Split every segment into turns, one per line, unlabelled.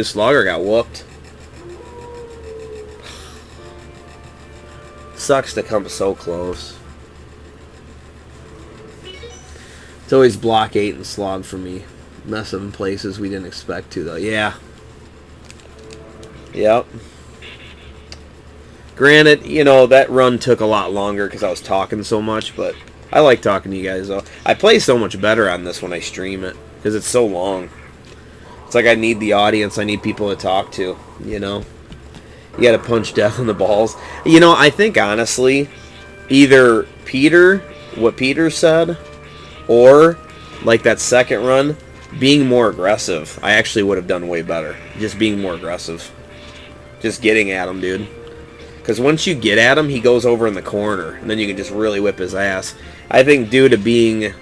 Slugger got whooped. Sucks to come so close. It's always block 8 and slog for me. Mess up in places we didn't expect to, though. Yeah. Yep. Granted, you know, that run took a lot longer because I was talking so much, but I like talking to you guys, though. I play so much better on this when I stream it because it's so long. It's like I need the audience. I need people to talk to, you know. You got to punch death in the balls. You know, I think, honestly, either what Peter said, or, like that second run, being more aggressive, I actually would have done way better. Just being more aggressive. Just getting at him, dude. Because once you get at him, he goes over in the corner, and then you can just really whip his ass. I think due to being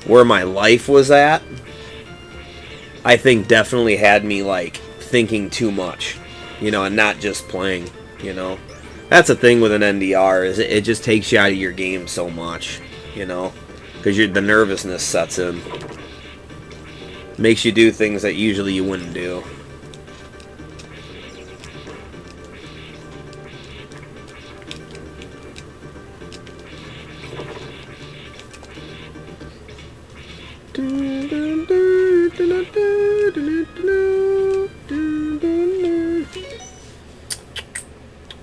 where my life was at, I think definitely had me, like, thinking too much, you know, and not just playing, you know. That's the thing with an NDR, is it just takes you out of your game so much, you know. Because the nervousness sets in. Makes you do things that usually you wouldn't do.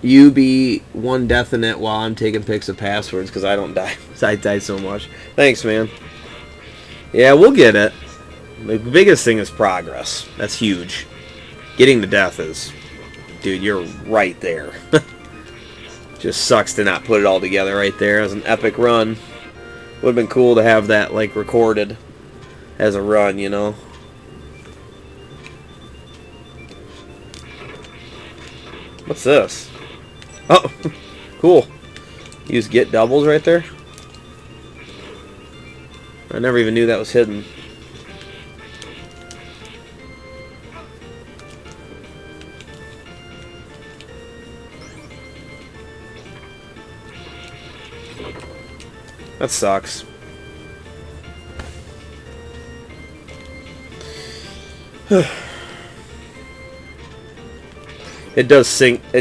You be one death in it while I'm taking pics of passwords because I don't die. I die so much. Thanks, man. Yeah, we'll get it. The biggest thing is progress. That's huge. Getting to death is... Dude, you're right there. Just sucks to not put it all together right there. It was an epic run. Would have been cool to have that, like, recorded as a run, you know? What's this? Oh, cool. Use get doubles right there. I never even knew that was hidden. That sucks. It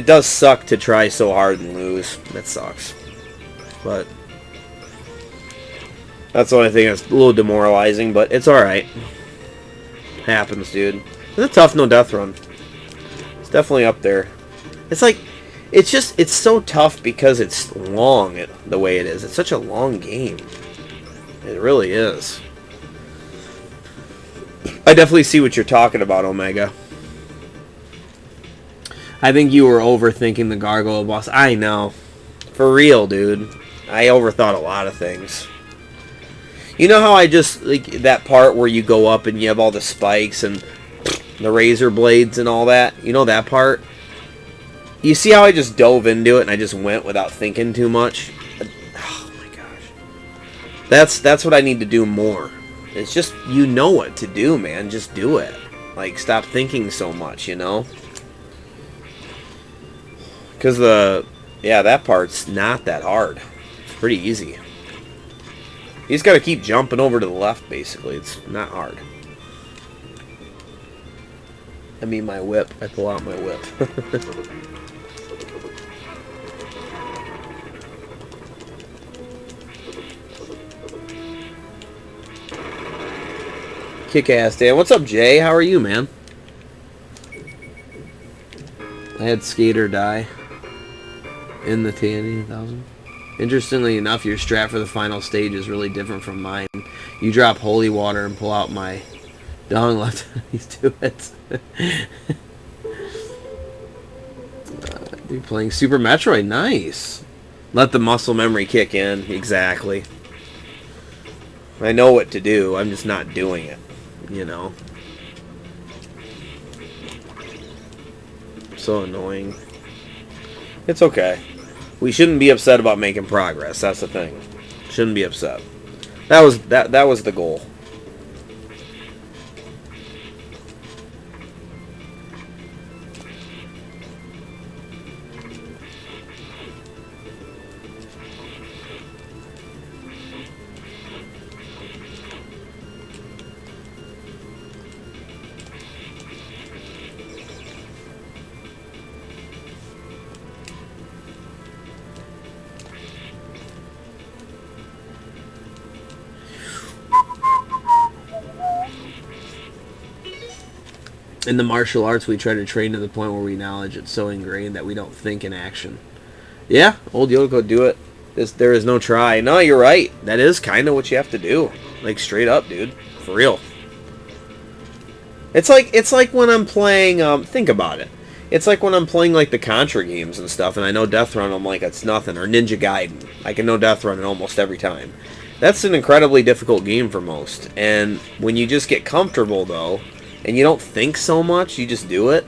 does suck to try so hard and lose. That sucks. But that's the only thing that's a little demoralizing, but it's alright. Happens, dude. It's a tough no death run. It's definitely up there. It's like, it's so tough because it's long the way it is. It's such a long game. It really is. I definitely see what you're talking about, Omega. I think you were overthinking the gargoyle boss. I know. For real, dude. I overthought a lot of things. You know how I just, like, that part where you go up and you have all the spikes and the razor blades and all that? You know that part? You see how I just dove into it and I just went without thinking too much? Oh my gosh. That's what I need to do more. It's just, you know what to do, man. Just do it. Like, stop thinking so much, you know? Because that part's not that hard. It's pretty easy. You just gotta keep jumping over to the left, basically. It's not hard. I mean my whip. I pull out my whip. Kick-ass, Dan. What's up, Jay? How are you, man? I had Skater die in the T&E1000. Interestingly enough, your strat for the final stage is really different from mine. You drop holy water and pull out my dong left. These two hits. You're playing Super Metroid. Nice. Let the muscle memory kick in. Exactly. I know what to do. I'm just not doing it. You know. So annoying. It's okay. We shouldn't be upset about making progress. That's the thing. Shouldn't be upset. That was the goal. In the martial arts, we try to train to the point where we acknowledge it's so ingrained that we don't think in action. Yeah, old Yoko, do it. There is no try. No, you're right. That is kind of what you have to do. Like, straight up, dude. For real. It's like when I'm playing, think about it. It's like when I'm playing, like, the Contra games and stuff, and I know Death Run, I'm like, it's nothing. Or Ninja Gaiden. I can know Death Run almost every time. That's an incredibly difficult game for most. And when you just get comfortable, though, and you don't think so much, you just do it.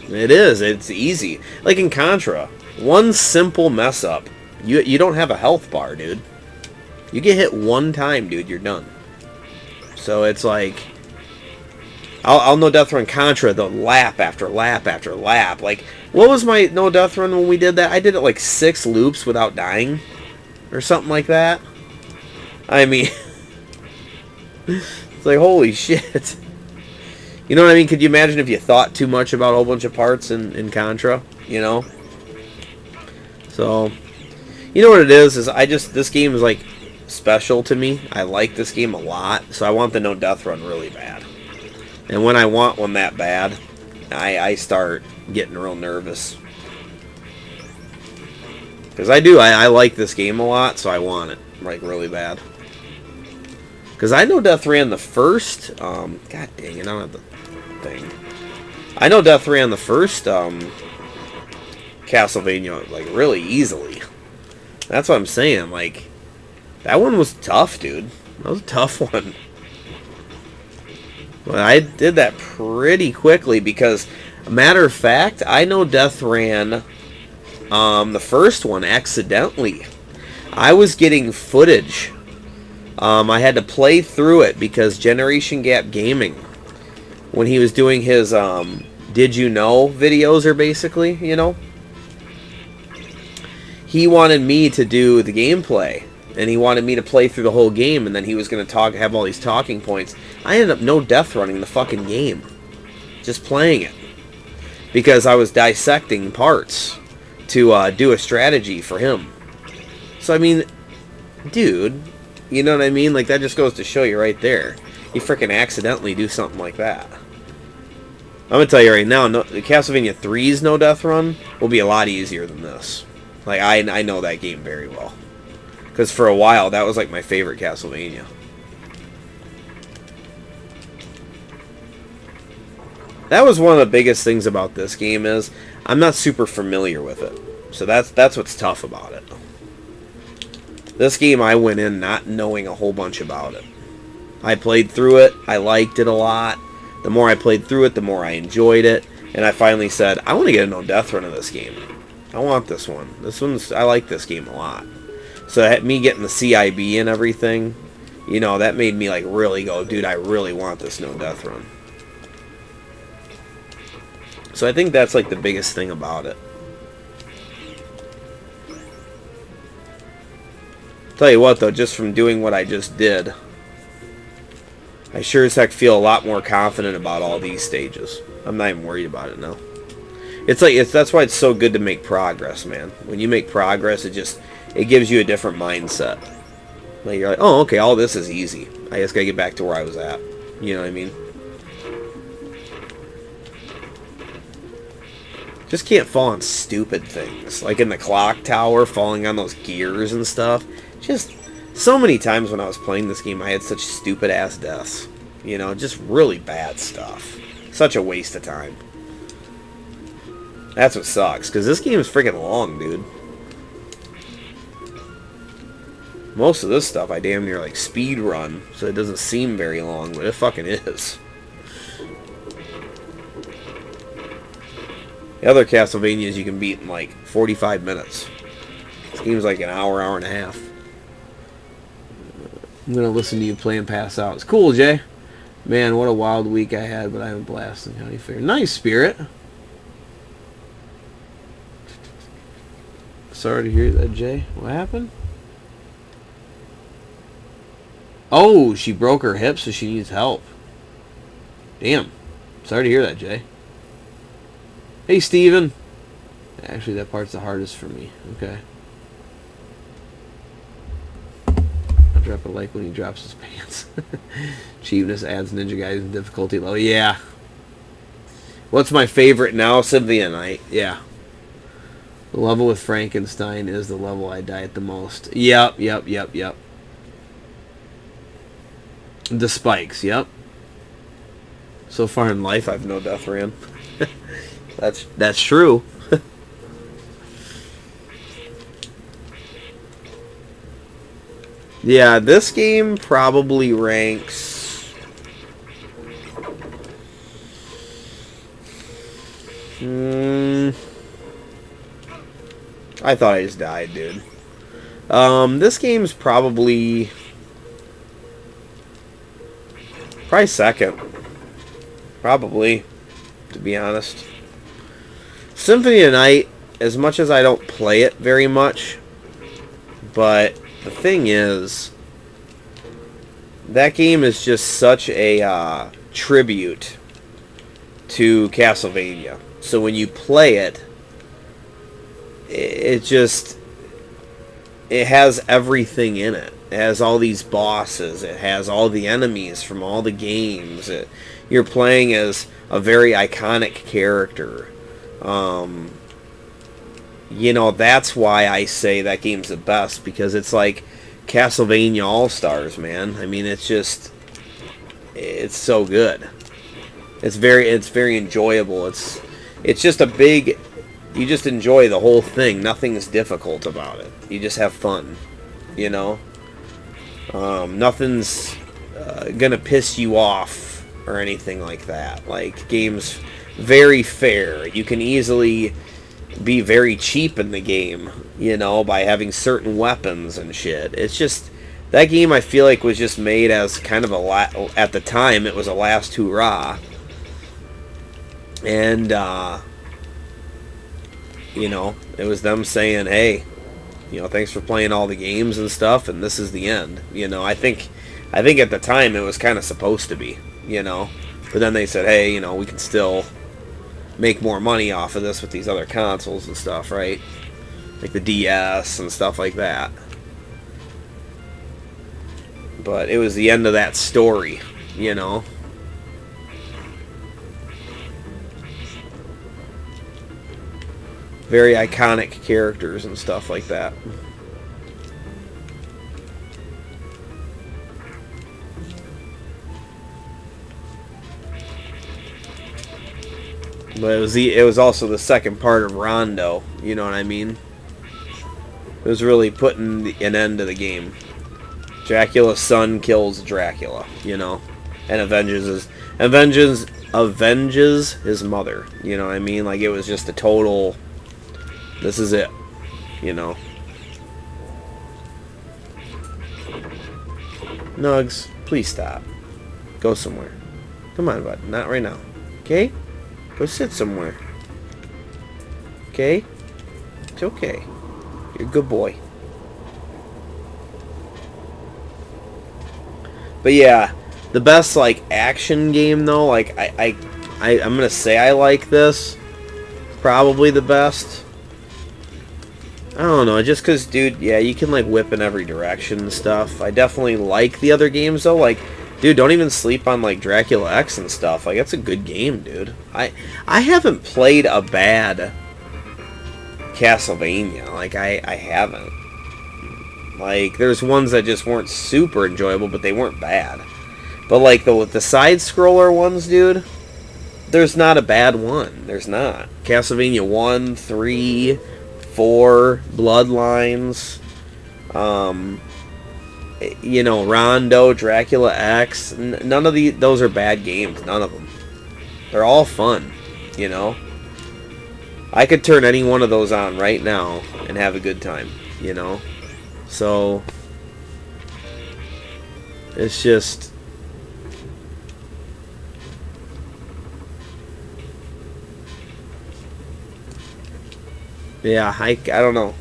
It's easy. Like in Contra, one simple mess up, you don't have a health bar, dude. You get hit one time, dude, you're done. So it's like, I'll no death run Contra the lap after lap after lap. Like, what was my no death run when we did that? I did it like 6 loops without dying, or something like that. I mean, it's like, holy shit. You know what I mean? Could you imagine if you thought too much about a whole bunch of parts in Contra? You know? So, you know what it is this game is like special to me. I like this game a lot, so I want the no death run really bad. And when I want one that bad, I start getting real nervous. Because I like this game a lot, so I want it, like, really bad. Because I know Death ran the first, god dang it, I don't have the thing. I know Death ran the first, Castlevania, like, really easily. That's what I'm saying, like, that one was tough, dude. That was a tough one. But I did that pretty quickly because, matter of fact, I know Death ran the first one accidentally. I was getting footage. I had to play through it because Generation Gap Gaming, when he was doing his Did You Know videos, are basically, you know, he wanted me to do the gameplay. And he wanted me to play through the whole game, and then he was going to have all these talking points. I ended up no death running the fucking game. Just playing it. Because I was dissecting parts to do a strategy for him. So, I mean, dude, you know what I mean? Like, that just goes to show you right there. You freaking accidentally do something like that. I'm going to tell you right now, the Castlevania 3's no death run will be a lot easier than this. Like, I know that game very well. Because for a while, that was like my favorite Castlevania. That was one of the biggest things about this game is I'm not super familiar with it. So that's what's tough about it. This game I went in not knowing a whole bunch about it. I played through it. I liked it a lot. The more I played through it, the more I enjoyed it. And I finally said, I want to get a no death run of this game. I want this one. I like this game a lot. So me getting the CIB and everything, you know, that made me like really go, dude, I really want this no death run. So I think that's like the biggest thing about it. Tell you what though, just from doing what I just did, I sure as heck feel a lot more confident about all these stages. I'm not even worried about it now. That's why it's so good to make progress, man. When you make progress, it gives you a different mindset. Like, you're like, oh, okay, all this is easy. I just gotta get back to where I was at. You know what I mean? Just can't fall on stupid things. Like in the clock tower, falling on those gears and stuff. Just so many times when I was playing this game, I had such stupid-ass deaths. You know, just really bad stuff. Such a waste of time. That's what sucks, because this game is freaking long, dude. Most of this stuff I damn near like speed run, so it doesn't seem very long, but it fucking is. The other Castlevanias you can beat in like 45 minutes. This game's like an hour, hour and a half. I'm gonna listen to you play and pass out. It's cool, Jay. Man, what a wild week I had, but I had a blast in County Fair. Nice, Spirit. Sorry to hear that, Jay. What happened? Oh, she broke her hip, so she needs help. Damn. Sorry to hear that, Jay. Hey, Steven. Actually, that part's the hardest for me. Okay. I'll drop a like when he drops his pants. Cheapness adds Ninja Gaiden difficulty low. Yeah. What's my favorite now? Symphony Night. Yeah. The level with Frankenstein is the level I die at the most. Yep. The spikes. Yep. So far in life, I've no death ran. That's true. Yeah, this game probably ranks. I thought I just died, dude. This game's probably second. Probably, to be honest. Symphony of Night, as much as I don't play it very much, but the thing is, that game is just such a tribute to Castlevania. So when you play it, it has everything in it. It has all these bosses. It has all the enemies from all the games. You're playing as a very iconic character. You know, that's why I say that game's the best, because it's like Castlevania All-Stars, man. I mean, it's so good. It's very enjoyable. It's just a big, you just enjoy the whole thing. Nothing's difficult about it. You just have fun, you know? Nothing's gonna piss you off or anything like that. Like, game's very fair. You can easily be very cheap in the game, you know, by having certain weapons and shit. It's just, that game I feel like was just made as kind of at the time, it was a last hurrah. And, you know, it was them saying, hey, you know, thanks for playing all the games and stuff, and this is the end. You know, I think at the time it was kind of supposed to be, you know. But then they said, hey, you know, we can still make more money off of this with these other consoles and stuff, right? Like the DS and stuff like that. But it was the end of that story, you know. Very iconic characters and stuff like that. But it was also the second part of Rondo, you know what I mean? It was really putting an end to the game. Dracula's son kills Dracula, you know, and avenges his mother, you know what I mean? Like, it was just a total, this is it, you know. Nugs, please stop. Go somewhere. Come on, bud. Not right now. Okay? Go sit somewhere. Okay? It's okay. You're a good boy. But yeah, the best, like, action game, though, like, I'm gonna say I like this. Probably the best. I don't know, just because, dude, yeah, you can, like, whip in every direction and stuff. I definitely like the other games, though. Like, dude, don't even sleep on, like, Dracula X and stuff. Like, that's a good game, dude. I haven't played a bad Castlevania. Like, I haven't. Like, there's ones that just weren't super enjoyable, but they weren't bad. But, like, the side-scroller ones, dude, there's not a bad one. There's not. Castlevania 1, 3... 4, Bloodlines, you know, Rondo, Dracula X, none of those are bad games, none of them. They're all fun, you know. I could turn any one of those on right now and have a good time, you know. So, it's just, yeah, I don't know.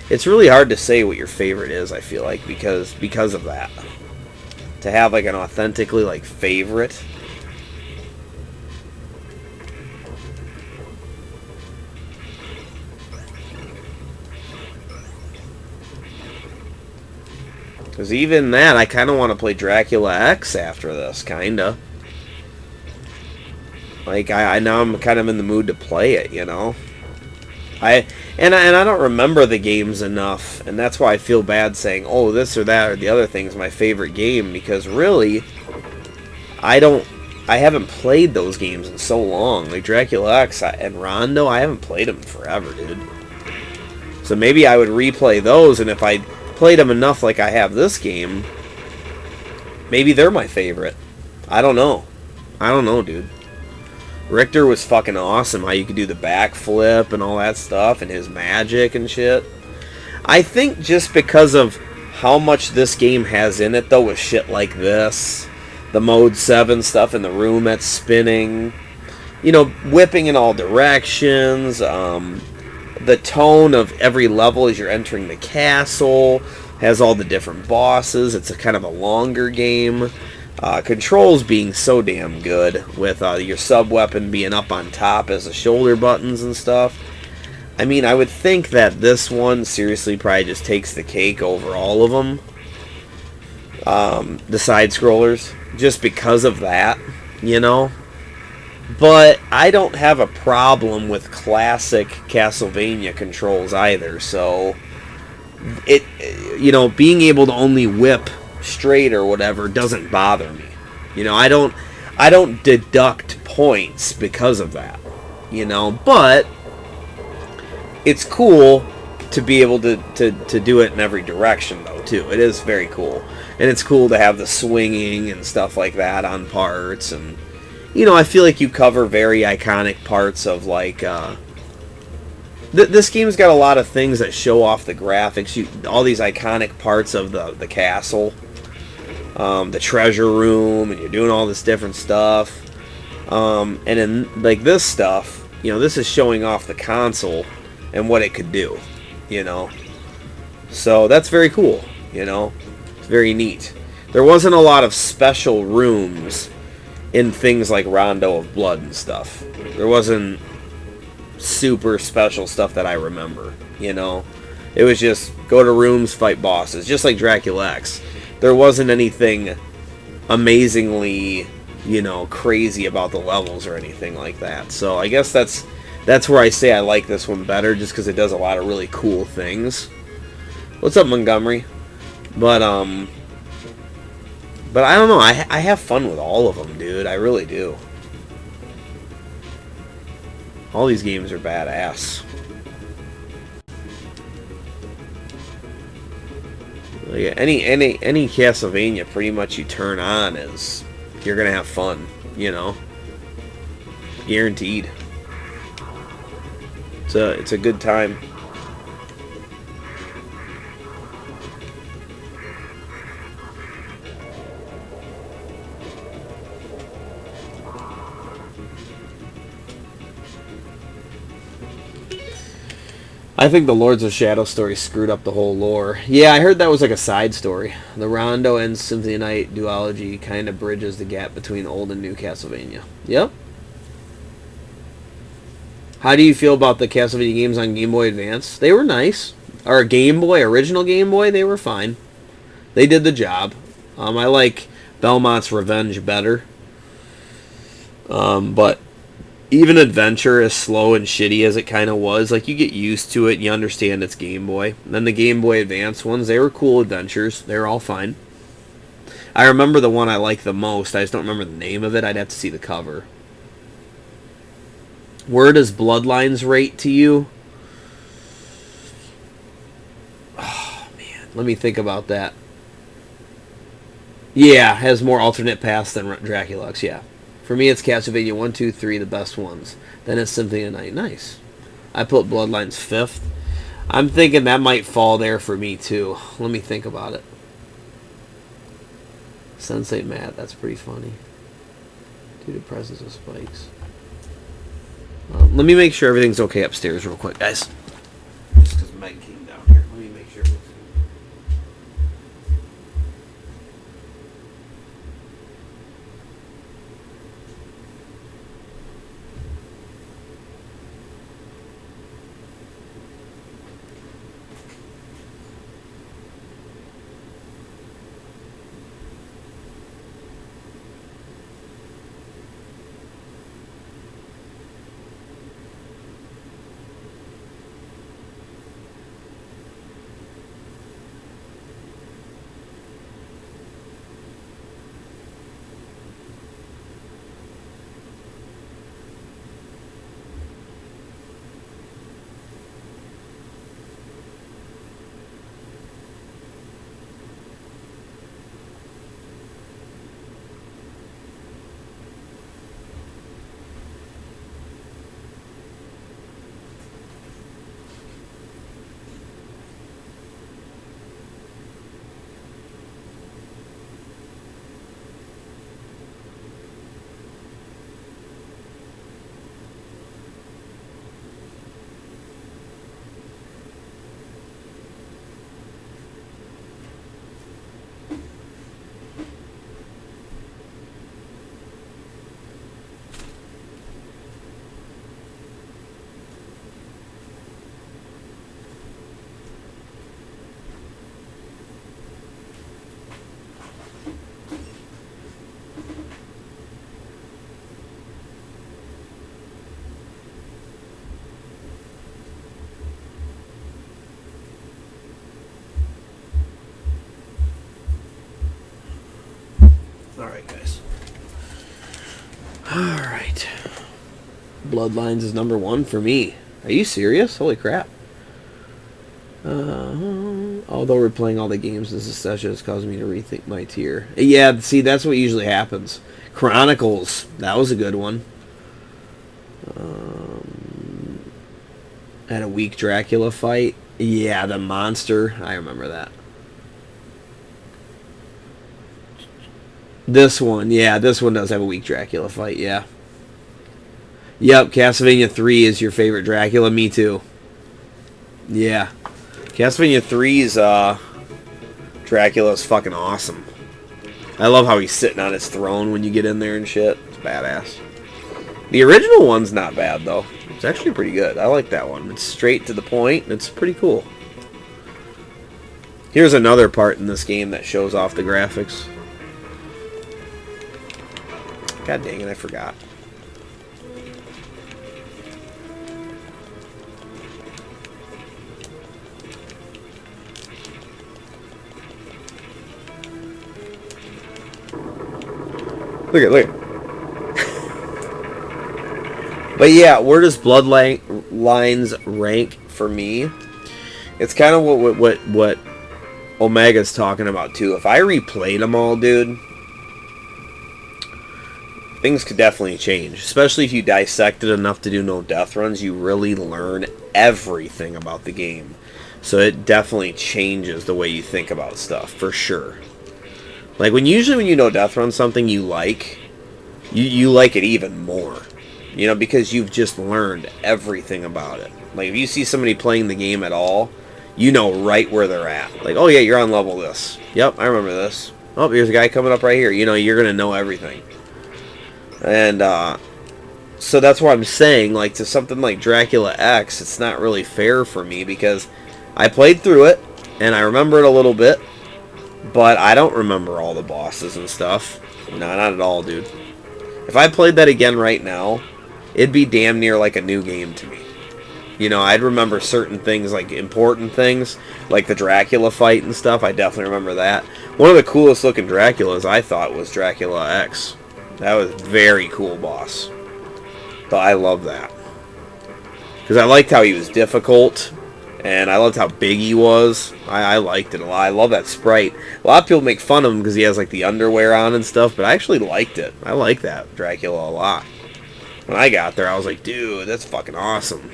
It's really hard to say what your favorite is, I feel like, because of that. To have, like, an authentically, like, favorite. Because even that, I kind of want to play Dracula X after this, kind of. Like, I now I'm kind of in the mood to play it, you know? I don't remember the games enough, and that's why I feel bad saying, oh, this or that or the other thing is my favorite game, because really, I haven't played those games in so long. Like Dracula X and Rondo, I haven't played them forever, dude. So maybe I would replay those, and if I played them enough like I have this game, maybe they're my favorite. I don't know. I don't know, dude. Richter was fucking awesome. How you could do the backflip and all that stuff, and his magic and shit. I think just because of how much this game has in it, though, with shit like this, the Mode 7 stuff in the room that's spinning, you know, whipping in all directions, the tone of every level as you're entering the castle, has all the different bosses. It's a kind of a longer game. Controls being so damn good with your sub-weapon being up on top as the shoulder buttons and stuff. I mean, I would think that this one seriously probably just takes the cake over all of them. The side-scrollers, just because of that, you know? But I don't have a problem with classic Castlevania controls either, so it, you know, being able to only whip straight or whatever doesn't bother me. You know, I don't deduct points because of that, you know, but it's cool to be able to do it in every direction, though, too. It is very cool. And it's cool to have the swinging and stuff like that on parts. And, you know, I feel like you cover very iconic parts of, like, this game's got a lot of things that show off the graphics. All these iconic parts of the castle, the treasure room, and you're doing all this different stuff. And in, like, this stuff, you know, this is showing off the console and what it could do, you know. So that's very cool, you know. It's very neat. There wasn't a lot of special rooms in things like Rondo of Blood and stuff. There wasn't super special stuff that I remember, you know. It was just go to rooms, fight bosses, just like Dracula X. There wasn't anything amazingly, you know, crazy about the levels or anything like that. So I guess that's where I say I like this one better, just because it does a lot of really cool things. What's up, Montgomery? But I don't know. I have fun with all of them, dude. I really do. All these games are badass. Like any Castlevania, pretty much you turn on is you're gonna have fun. You know, guaranteed. It's a good time. I think the Lords of Shadow story screwed up the whole lore. Yeah, I heard that was like a side story. The Rondo and Symphony Night duology kind of bridges the gap between old and new Castlevania. Yep. How do you feel about the Castlevania games on Game Boy Advance? They were nice. Or Game Boy, original Game Boy, they were fine. They did the job. I like Belmont's Revenge better. But even Adventure, as slow and shitty as it kind of was, like, you get used to it, you understand it's Game Boy. And then the Game Boy Advance ones, they were cool adventures. They were all fine. I remember the one I like the most. I just don't remember the name of it. I'd have to see the cover. Where does Bloodlines rate to you? Oh, man. Let me think about that. Yeah, has more alternate paths than Dracula X, yeah. For me, it's Castlevania 1, 2, 3, the best ones. Then it's Symphony of the Night. Nice. I put Bloodlines 5th. I'm thinking that might fall there for me, too. Let me think about it. Sensei Matt, that's pretty funny. Due to presence of spikes. Let me make sure everything's okay upstairs real quick, guys. Just because Meg came down here. Let me make sure everything's okay. Alright, guys. Alright. Bloodlines is number 1 for me. Are you serious? Holy crap. Although we're playing all the games, this session has caused me to rethink my tier. Yeah, see, that's what usually happens. Chronicles. That was a good one. Had a weak Dracula fight. Yeah, the monster. I remember that. This one. Yeah, this one does have a weak Dracula fight. Yeah. Yep, Castlevania 3 is your favorite Dracula. Me too. Yeah. Castlevania 3's Dracula is fucking awesome. I love how he's sitting on his throne when you get in there and shit. It's badass. The original one's not bad, though. It's actually pretty good. I like that one. It's straight to the point. It's pretty cool. Here's another part in this game that shows off the graphics. God dang it, I forgot. Look at. But yeah, where does Bloodlines rank for me? It's kind of what Omega's talking about too. If I replayed them all, dude, things could definitely change. Especially if you dissect it enough to do no death runs, you really learn everything about the game. So it definitely changes the way you think about stuff, for sure. Like usually when you no death run something you like, you like it even more. You know, because you've just learned everything about it. Like, if you see somebody playing the game at all, you know right where they're at. Like, oh yeah, you're on level this. Yep, I remember this. Oh, here's a guy coming up right here. You know, you're going to know everything. And, so that's what I'm saying. Like, to something like Dracula X, it's not really fair for me because I played through it, and I remember it a little bit, but I don't remember all the bosses and stuff. No, not at all, dude. If I played that again right now, it'd be damn near like a new game to me. You know, I'd remember certain things, like important things, like the Dracula fight and stuff. I definitely remember that. One of the coolest looking Draculas I thought was Dracula X. That was a very cool boss. So I love that. Because I liked how he was difficult, and I loved how big he was. I liked it a lot. I love that sprite. A lot of people make fun of him because he has like the underwear on and stuff, but I actually liked it. I like that Dracula a lot. When I got there, I was like, dude, that's fucking awesome.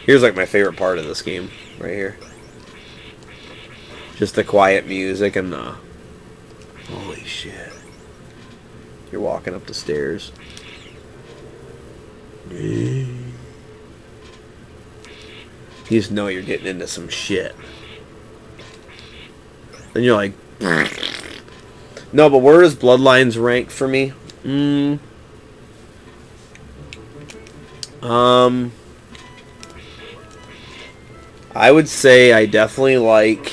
Here's like my favorite part of this game, right here. Just the quiet music and the... Holy shit. You're walking up the stairs. You just know you're getting into some shit. Then you're like... No, but where does Bloodlines rank for me? I would say I definitely like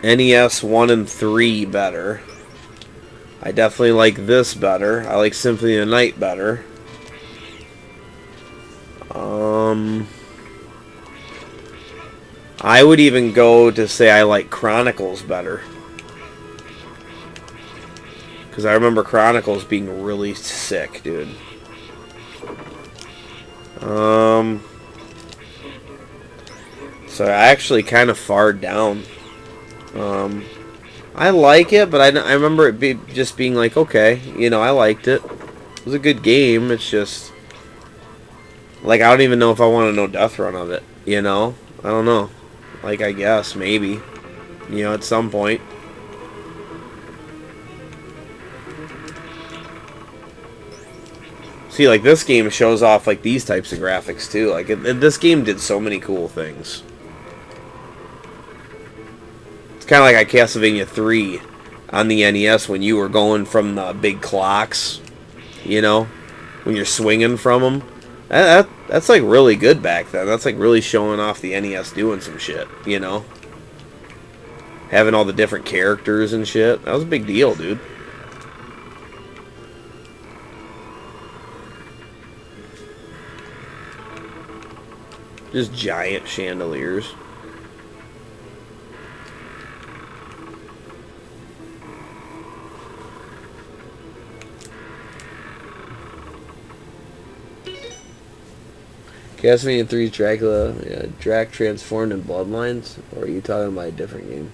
NES 1 and 3 better. I definitely like this better. I like Symphony of the Night better. I would even go to say I like Chronicles better. Because I remember Chronicles being really sick, dude. So I actually kind of far down. I like it, but I remember it just being like, okay, you know, I liked it. It was a good game. It's just... Like, I don't even know if I want to know death run of it, you know? I don't know. Like, I guess, maybe. You know, at some point. See, like, this game shows off, like, these types of graphics, too. Like, this game did so many cool things. It's kind of like Castlevania 3 on the NES when you were going from the big clocks, you know? When you're swinging from them. That's, like, really good back then. That's, like, really showing off the NES doing some shit, you know? Having all the different characters and shit. That was a big deal, dude. Just giant chandeliers. Castlevania 3's Dracula, yeah, Drac transformed in Bloodlines? Or are you talking about a different game?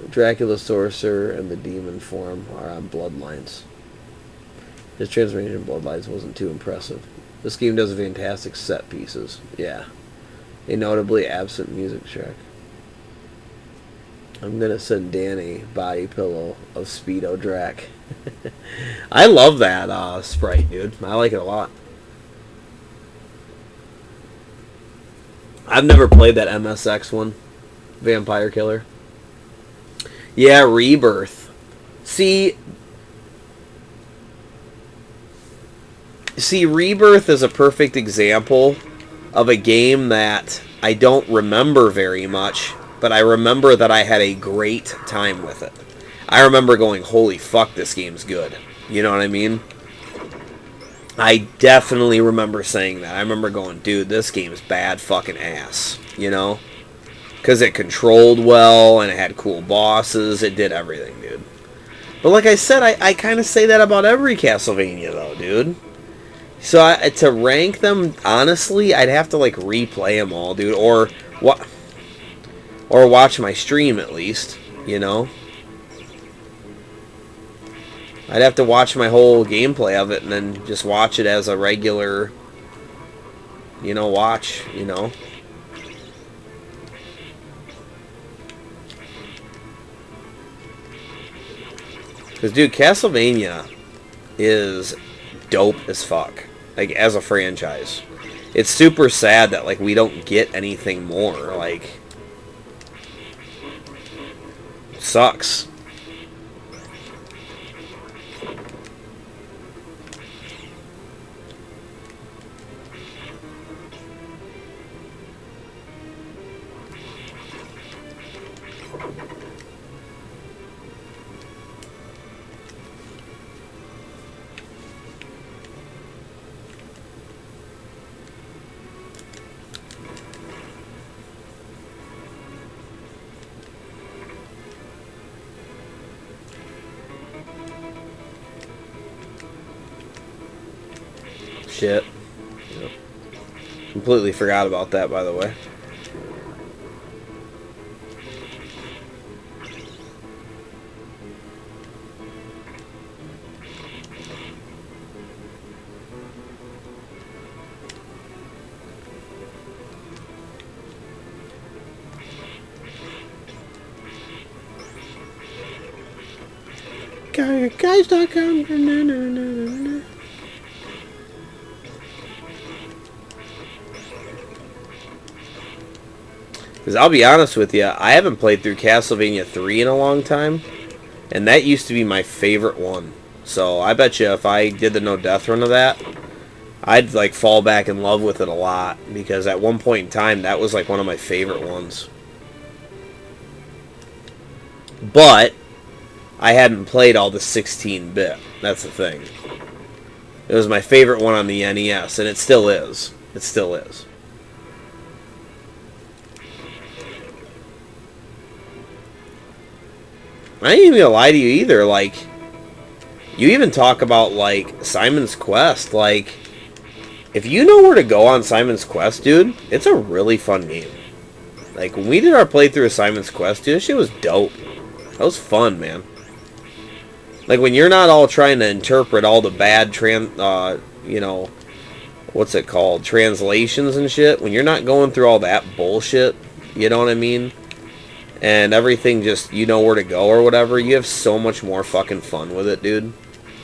Dracula Sorcerer and the Demon form are on Bloodlines. His transformation in Bloodlines wasn't too impressive. This game does fantastic set pieces. Yeah. A notably absent music track. I'm gonna send Danny body pillow of Speedo Drac. I love that sprite, dude. I like it a lot. I've never played that MSX one. Vampire Killer. Yeah, Rebirth. See, Rebirth is a perfect example of a game that I don't remember very much, but I remember that I had a great time with it. I remember going, holy fuck, this game's good. You know what I mean? I definitely remember saying that. I remember going, dude, this game's bad fucking ass. You know? Because it controlled well, and it had cool bosses. It did everything, dude. But like I said, I kind of say that about every Castlevania, though, dude. So to rank them, honestly, I'd have to like replay them all, dude, or watch my stream at least, you know. I'd have to watch my whole gameplay of it and then just watch it as a regular, you know, watch, you know. Because, dude, Castlevania is dope as fuck. Like, as a franchise. It's super sad that, like, we don't get anything more. Like, sucks. Shit. Yep. Completely forgot about that, by the way. Guys.com. Because I'll be honest with you, I haven't played through Castlevania 3 in a long time, and that used to be my favorite one. So I bet you if I did the no death run of that, I'd like fall back in love with it a lot, because at one point in time that was like one of my favorite ones. But I hadn't played all the 16-bit. That's the thing. It was my favorite one on the NES, and it still is. It still is. I ain't even gonna lie to you either. Like, you even talk about, like, Simon's Quest. Like, if you know where to go on Simon's Quest, dude, it's a really fun game. Like, when we did our playthrough of Simon's Quest, dude, this shit was dope. That was fun, man. Like, when you're not all trying to interpret all the bad, you know, what's it called? Translations and shit. When you're not going through all that bullshit, you know what I mean? And everything just, you know where to go or whatever, you have so much more fucking fun with it, dude.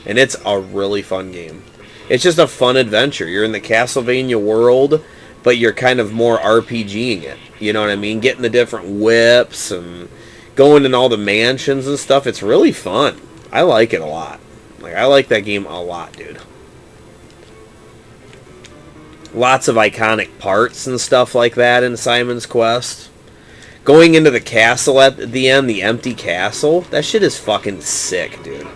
And it's a really fun game. It's just a fun adventure. You're in the Castlevania world, but you're kind of more RPGing it. You know what I mean? Getting the different whips and going in all the mansions and stuff. It's really fun. I like it a lot. Like, I like that game a lot, dude. Lots of iconic parts and stuff like that in Simon's Quest. Going into the castle at the end, the empty castle, that shit is fucking sick, dude.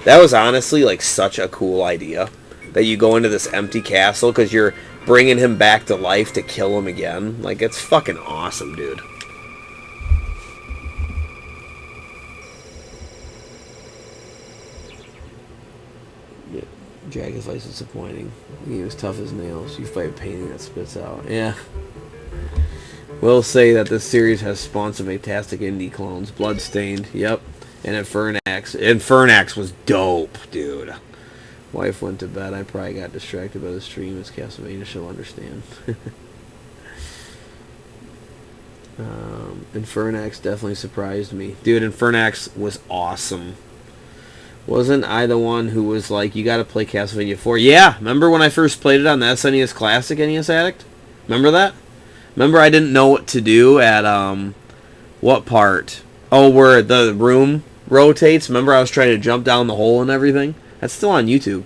That was honestly, like, such a cool idea. That you go into this empty castle because you're bringing him back to life to kill him again. Like, it's fucking awesome, dude. Dragon Fight's disappointing. The game is tough as nails. You fight a painting that spits out. Yeah. Will say that this series has spawned some fantastic indie clones. Bloodstained, yep. And Infernax. Infernax was dope, dude. Wife went to bed. I probably got distracted by the stream. It's Castlevania. She'll understand. Infernax definitely surprised me. Dude, Infernax was awesome. Wasn't I the one who was like, you gotta play Castlevania 4? Yeah, remember when I first played it on the SNES Classic NES Addict? Remember that? Remember I didn't know what to do at, what part? Oh, where the room rotates? Remember I was trying to jump down the hole and everything? That's still on YouTube.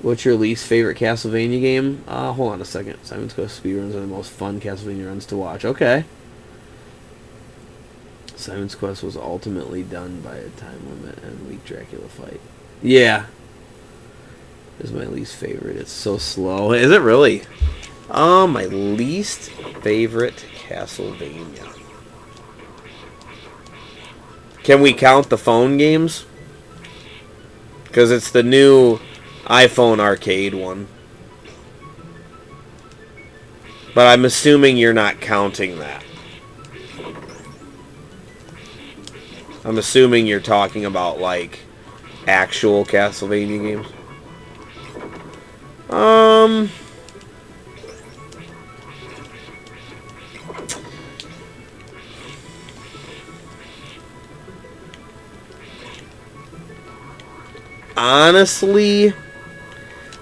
What's your least favorite Castlevania game? Hold on a second. Simon's Quest speedruns are the most fun Castlevania runs to watch. Okay. Simon's Quest was ultimately done by a time limit and weak Dracula fight. Yeah. This is my least favorite. It's so slow. Is it really? My least favorite Castlevania. Can we count the phone games? Because it's the new iPhone arcade one. But I'm assuming you're not counting that. I'm assuming you're talking about, like, actual Castlevania games. Honestly,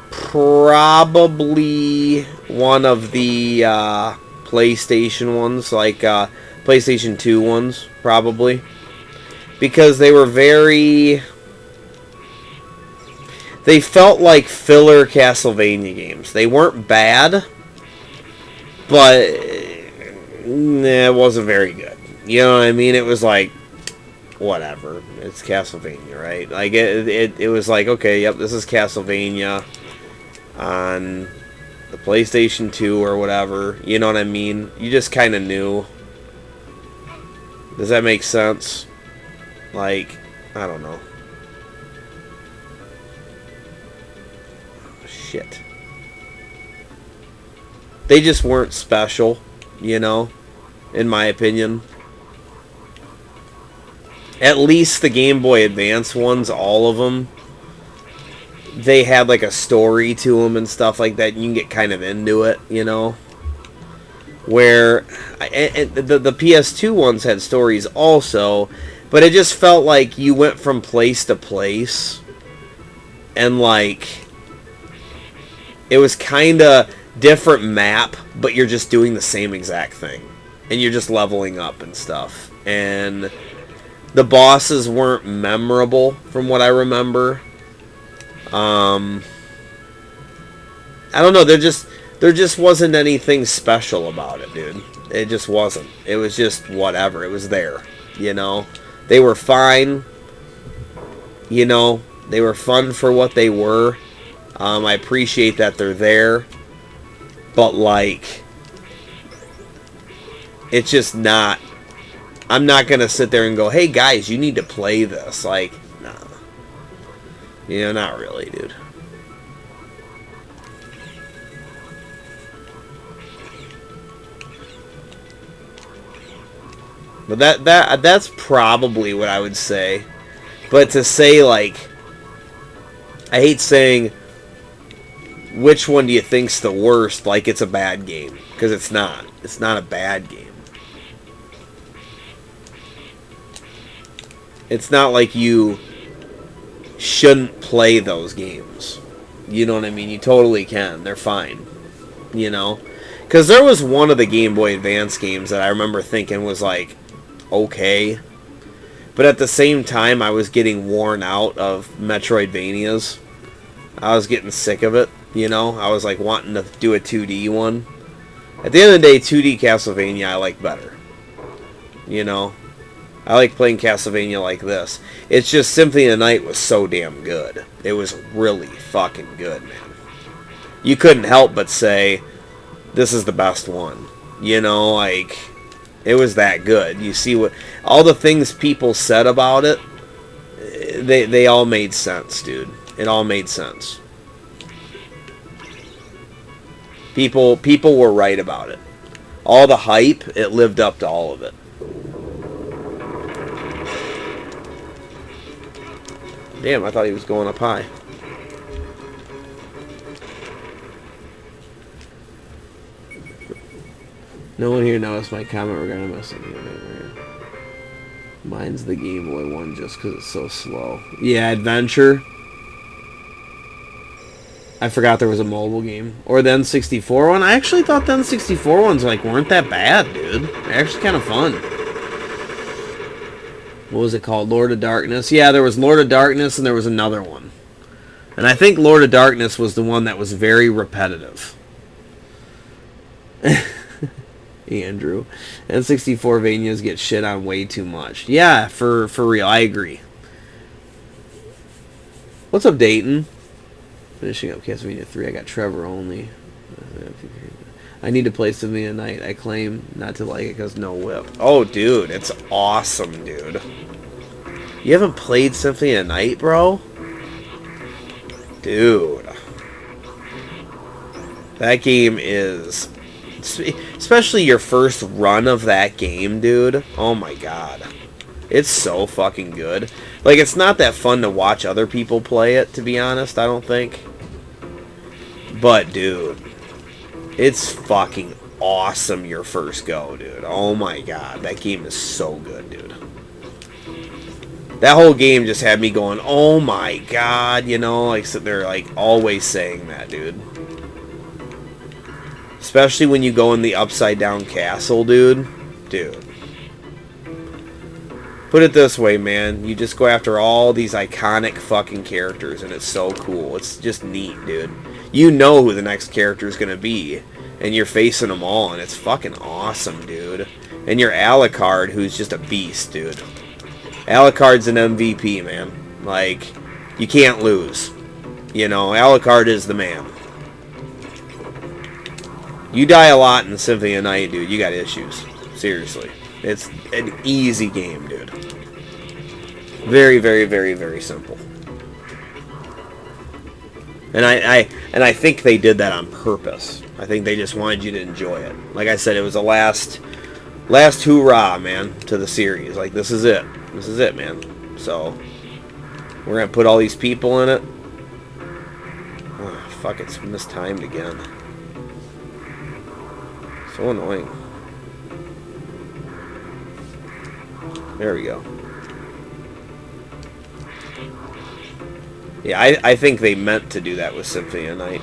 probably one of the PlayStation ones, like PlayStation 2 ones, probably. Because they were very... They felt like filler Castlevania games. They weren't bad, but it wasn't very good. You know what I mean? It was like, whatever. It's Castlevania, right? Like, it was like, okay, yep, this is Castlevania on the PlayStation 2 or whatever. You know what I mean? You just kind of knew. Does that make sense? Like, I don't know. Shit. They just weren't special, you know, in my opinion. At least the Game Boy Advance ones, all of them, they had like a story to them and stuff like that. You can get kind of into it, you know. Where the PS2 ones had stories also, but it just felt like you went from place to place, and like it was kind of different map, but you're just doing the same exact thing, and you're just leveling up and stuff. And the bosses weren't memorable from what I remember. I don't know. There just wasn't anything special about it, dude. It just wasn't. It was just whatever. It was there, you know. They were fine. You know, they were fun for what they were. I appreciate that they're there. But, like, it's just not... I'm not going to sit there and go, hey, guys, you need to play this. Like, nah. You know, not really, dude. But that's probably what I would say. But to say, like, I hate saying which one do you think's the worst, like it's a bad game, because it's not. It's not a bad game. It's not like you shouldn't play those games. You know what I mean? You totally can. They're fine. You know? Because there was one of the Game Boy Advance games that I remember thinking was like, okay. But at the same time, I was getting worn out of Metroidvanias. I was getting sick of it, you know? I was like wanting to do a 2D one. At the end of the day, 2D Castlevania I like better. You know? I like playing Castlevania like this. It's just Symphony of the Night was so damn good. It was really fucking good, man. You couldn't help but say, this is the best one. You know, like, it was that good. You see what... All the things people said about it, they all made sense, dude. It all made sense. People were right about it. All the hype, it lived up to all of it. Damn, I thought he was going up high. No one here noticed my comment regarding my something. Mine's the Game Boy one just because it's so slow. Yeah, Adventure. I forgot there was a mobile game. Or the N64 one. I actually thought the N64 ones weren't that bad, dude. They're actually kind of fun. What was it called? Lord of Darkness? Yeah, there was Lord of Darkness and there was another one. And I think Lord of Darkness was the one that was very repetitive. Andrew. N64 Vanias get shit on way too much. Yeah, for real. I agree. What's up, Dayton? Finishing up Castlevania 3. I got Trevor only. I need to play Symphony at night. I claim not to like it because no whip. Oh, dude. It's awesome, dude. You haven't played Symphony at night, bro? Dude. That game is... Especially your first run of that game, dude. Oh my god. It's so fucking good. It's not that fun to watch other people play it, to be honest, I don't think. But, dude, it's fucking awesome your first go, dude. Oh my god. That game is so good, dude. That whole game just had me going, oh my god, you know? So they're, always saying that, dude. Especially when you go in the upside down castle, dude. Dude. Put it this way, man. You just go after all these iconic fucking characters, and it's so cool. It's just neat, dude. You know who the next character is going to be, and you're facing them all, and it's fucking awesome, dude. And you're Alucard, who's just a beast, dude. Alucard's an MVP, man. You can't lose. You know, Alucard is the man. You die a lot in Symphony of Night, dude. You got issues. Seriously. It's an easy game, dude. Very, very, very, very simple. And I think they did that on purpose. I think they just wanted you to enjoy it. Like I said, it was the last hoorah, man, to the series. This is it. This is it, man. So, we're going to put all these people in it. Oh, fuck, it's mistimed again. So annoying. There we go. Yeah, I think they meant to do that with Symphony of Night.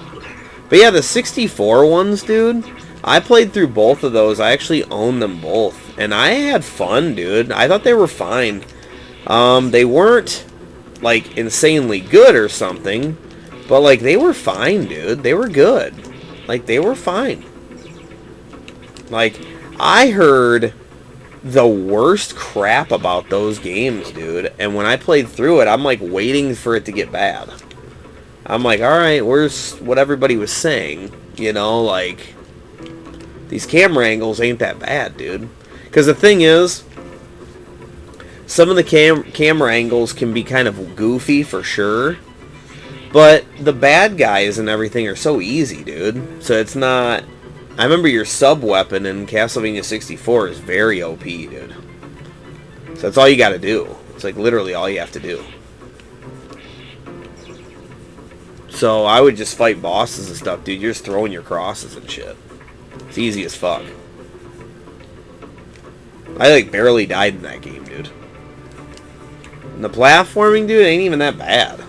But yeah, the 64 ones, dude, I played through both of those. I actually own them both. And I had fun, dude. I thought they were fine. They weren't, insanely good or something. But, they were fine, dude. They were good. They were fine. I heard the worst crap about those games, dude. And when I played through it, I'm, waiting for it to get bad. I'm alright, where's what everybody was saying? You know, these camera angles ain't that bad, dude. Because the thing is, some of the camera angles can be kind of goofy, for sure. But the bad guys and everything are so easy, dude. So it's not... I remember your sub-weapon in Castlevania 64 is very OP, dude. So that's all you gotta do. It's literally all you have to do. So I would just fight bosses and stuff, dude. You're just throwing your crosses and shit. It's easy as fuck. I barely died in that game, dude. And the platforming, dude, ain't even that bad.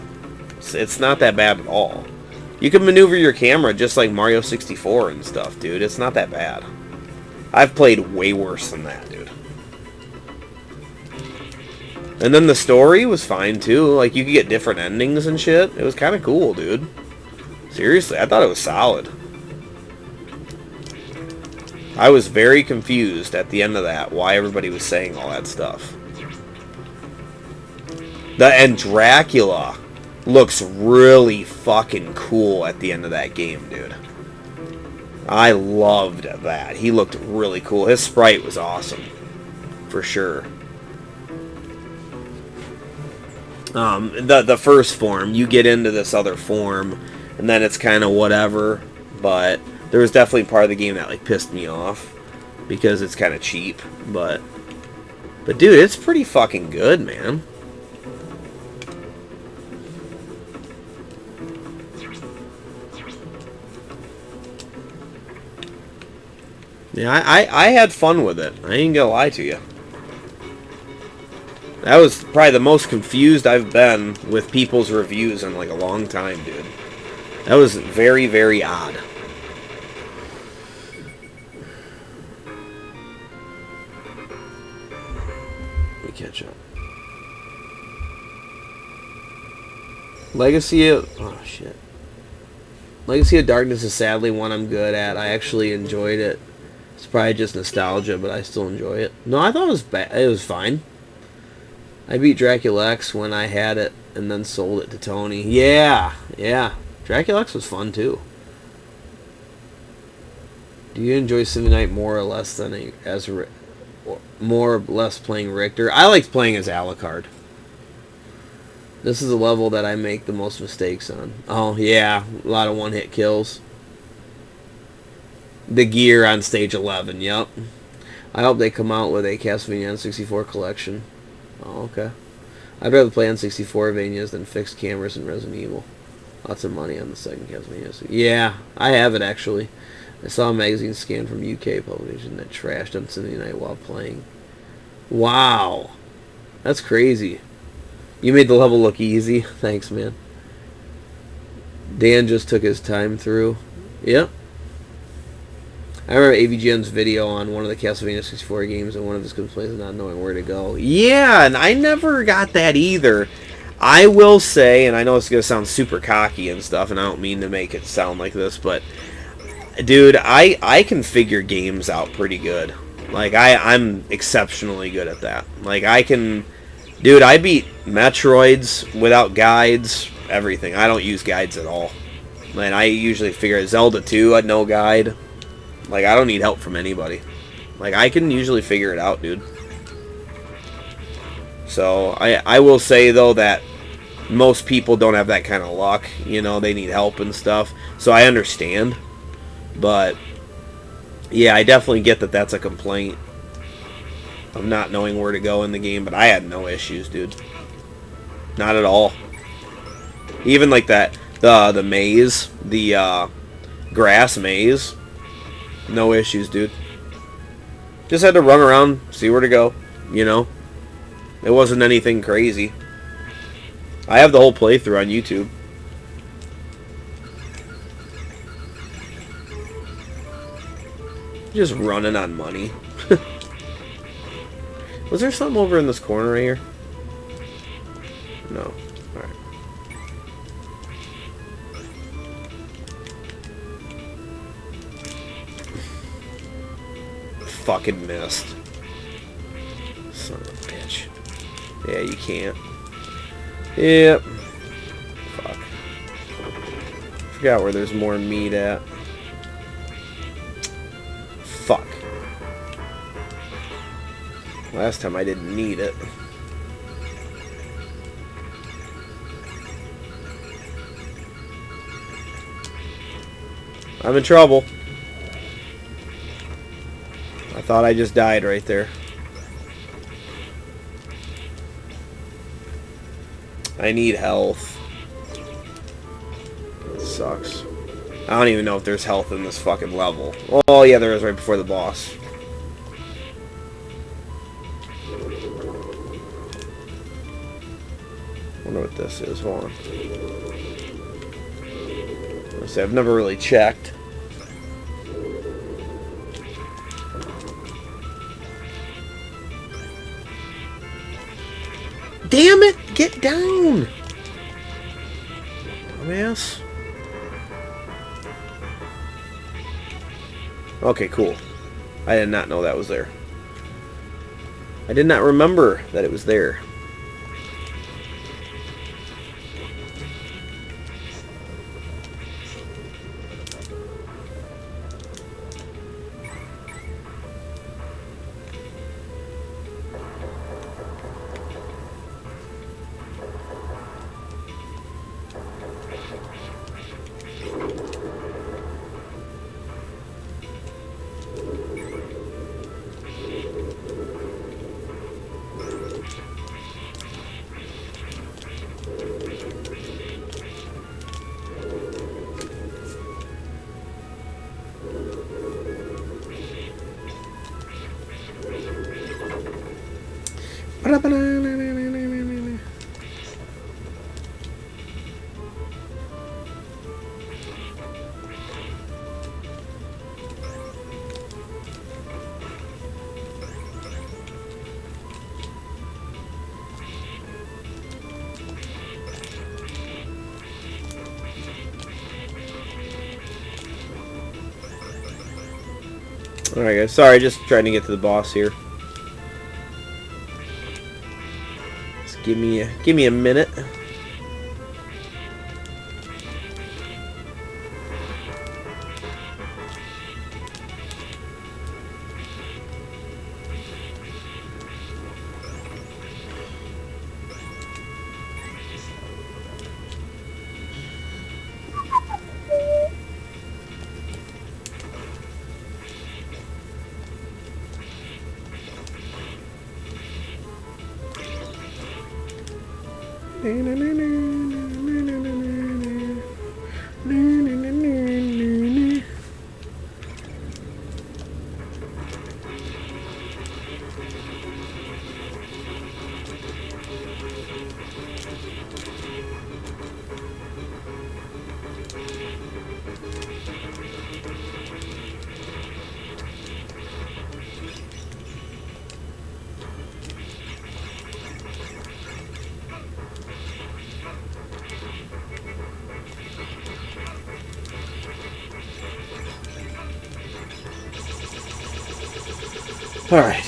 It's not that bad at all. You can maneuver your camera just like Mario 64 and stuff, dude. It's not that bad. I've played way worse than that, dude. And then the story was fine, too. You could get different endings and shit. It was kind of cool, dude. Seriously, I thought it was solid. I was very confused at the end of that, why everybody was saying all that stuff. And Dracula looks really fucking cool at the end of that game, dude. I loved that. He looked really cool. His sprite was awesome. For sure. The first form, you get into this other form, and then it's kind of whatever. But there was definitely part of the game that like pissed me off because it's kind of cheap. But dude, it's pretty fucking good, man. Yeah, I had fun with it. I ain't gonna lie to you. That was probably the most confused I've been with people's reviews in like a long time, dude. That was very, very odd. Let me catch up. Legacy of... Oh, shit. Legacy of Darkness is sadly one I'm good at. I actually enjoyed it. It's probably just nostalgia, but I still enjoy it. No, I thought it was bad. It was fine. I beat Dracula X when I had it and then sold it to Tony. Yeah. Dracula X was fun too. Do you enjoy Symphony Night more or less than more or less playing Richter? I liked playing as Alucard. This is the level that I make the most mistakes on. Oh yeah, a lot of one-hit kills. The gear on stage 11, yep. I hope they come out with a Castlevania N64 collection. Oh, okay. I'd rather play N64 Vanias than fixed cameras in Resident Evil. Lots of money on the second Castlevania. Yeah, I have it actually. I saw a magazine scan from UK publication that trashed on Sunday night while playing. Wow. That's crazy. You made the level look easy. Thanks, man. Dan just took his time through. Yep. I remember AVGN's video on one of the Castlevania 64 games and one of his complaints not knowing where to go. Yeah, and I never got that either. I will say, and I know it's going to sound super cocky and stuff, and I don't mean to make it sound like this, but, dude, I can figure games out pretty good. Like, I'm exceptionally good at that. Like, I can... Dude, I beat Metroids without guides, everything. I don't use guides at all. Man, I usually figure it. Zelda 2, I had no guide. Like, I don't need help from anybody. Like, I can usually figure it out, dude. So, I will say, though, that most people don't have that kind of luck. You know, they need help and stuff. So, I understand. But, yeah, I definitely get that that's a complaint of not knowing where to go in the game. But I had no issues, dude. Not at all. Even like that, the maze, the grass maze. No issues, dude. Just had to run around, see where to go, you know. It wasn't anything crazy. I have the whole playthrough on YouTube. Just running on money. Was there something over in this corner right here? No. Alright. Fucking missed. Son of a bitch. Yeah, you can't. Yep. Fuck. Forgot where there's more meat at. Fuck. Last time I didn't need it. I'm in trouble. I thought I just died right there. I need health. That sucks. I don't even know if there's health in this fucking level. Oh yeah, there is right before the boss. Wonder what this is. Hold on. Let's see, I've never really checked. Damn it! Get down! Dumbass. Okay, cool. I did not know that was there. I did not remember that it was there. Alright guys, sorry, just trying to get to the boss here. Just give me a minute. All right.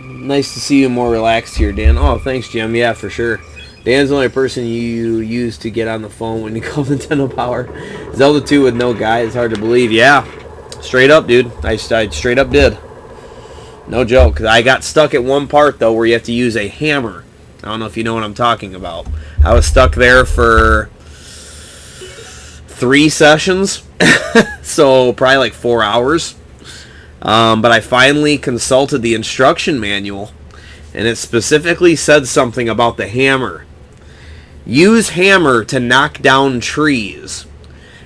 Nice to see you more relaxed here, Dan. Oh, thanks, Jim. Yeah, for sure. Dan's the only person you use to get on the phone when you call Nintendo Power. Zelda 2 with no guy. It's hard to believe. Yeah. Straight up, dude. I straight up did. No joke. I got stuck at one part, though, where you have to use a hammer. I don't know if you know what I'm talking about. I was stuck there for 3 sessions. So probably like 4 hours. But I finally consulted the instruction manual, and it specifically said something about the hammer. Use hammer to knock down trees.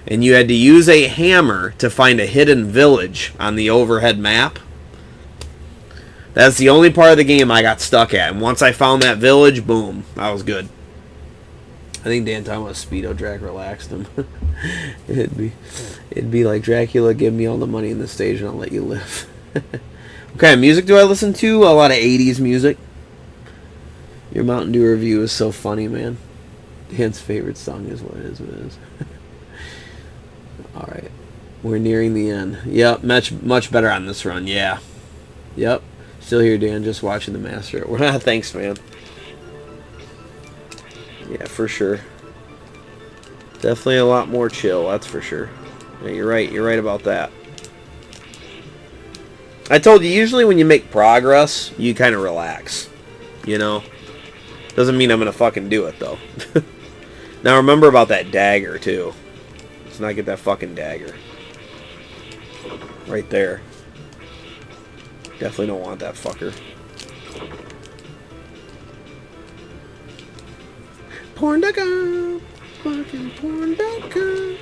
And you had to use a hammer to find a hidden village on the overhead map. That's the only part of the game I got stuck at. And once I found that village, boom, I was good. I think Dan talking about Speedo Drac relaxed him. It'd be like, Dracula, give me all the money in the stage and I'll let you live. What kind of music do I listen to? A lot of 80s music. Your Mountain Dew review is so funny, man. Dan's favorite song is what it is. Alright. We're nearing the end. Yep, much better on this run, yeah. Yep. Still here, Dan, just watching the master. Thanks, man. Yeah, for sure. Definitely a lot more chill, that's for sure. Yeah, you're right about that. I told you, usually when you make progress, you kind of relax. You know? Doesn't mean I'm going to fucking do it, though. Now remember about that dagger, too. Let's not get that fucking dagger. Right there. Definitely don't want that fucker. Porn.com. Fucking porn.com.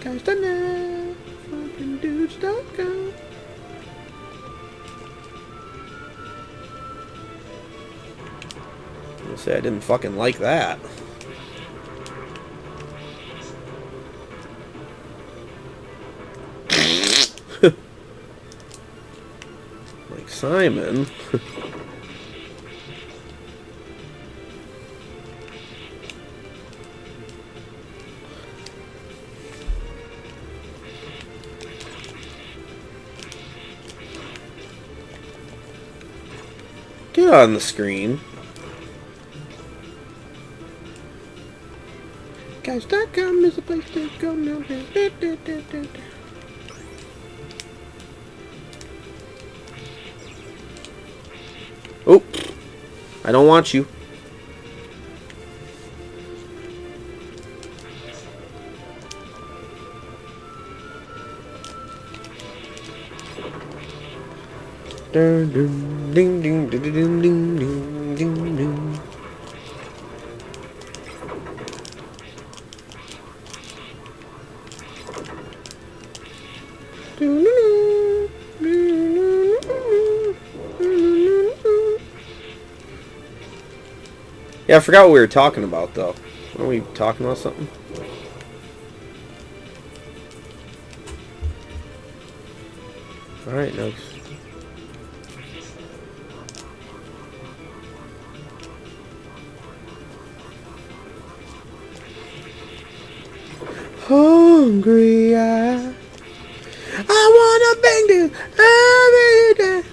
Guys, done fucking dudes.com. I say I didn't fucking like that. Like Simon. Get on the screen. Guys.com is a place to go now. Oh, I don't want you. Ding ding ding ding ding ding ding ding. Yeah, I forgot what we were talking about, though. Weren't we talking about something? Alright, no. Hungry I wanna bang you every day.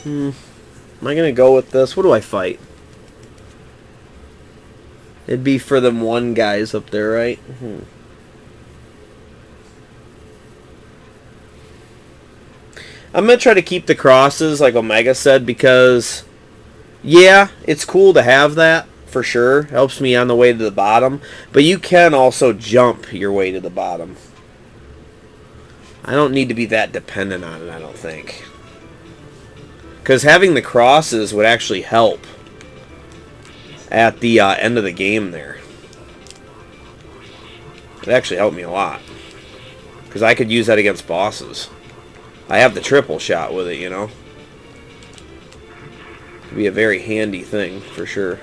Am I gonna go with this? What do I fight? It'd be for them one guys up there, right? I'm gonna try to keep the crosses, like Omega said, because yeah, it's cool to have that for sure. Helps me on the way to the bottom, but you can also jump your way to the bottom. I don't need to be that dependent on it, I don't think. Because having the crosses would actually help at the end of the game there. It actually helped me a lot. Because I could use that against bosses. I have the triple shot with it, you know. It'd be a very handy thing, for sure.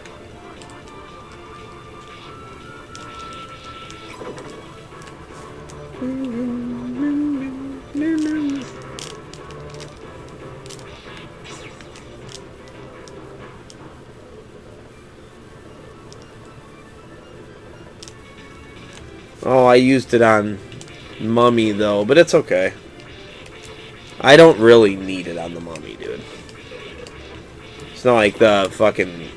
Oh, I used it on Mummy, though, but it's okay. I don't really need it on the Mummy, dude. It's not like the fucking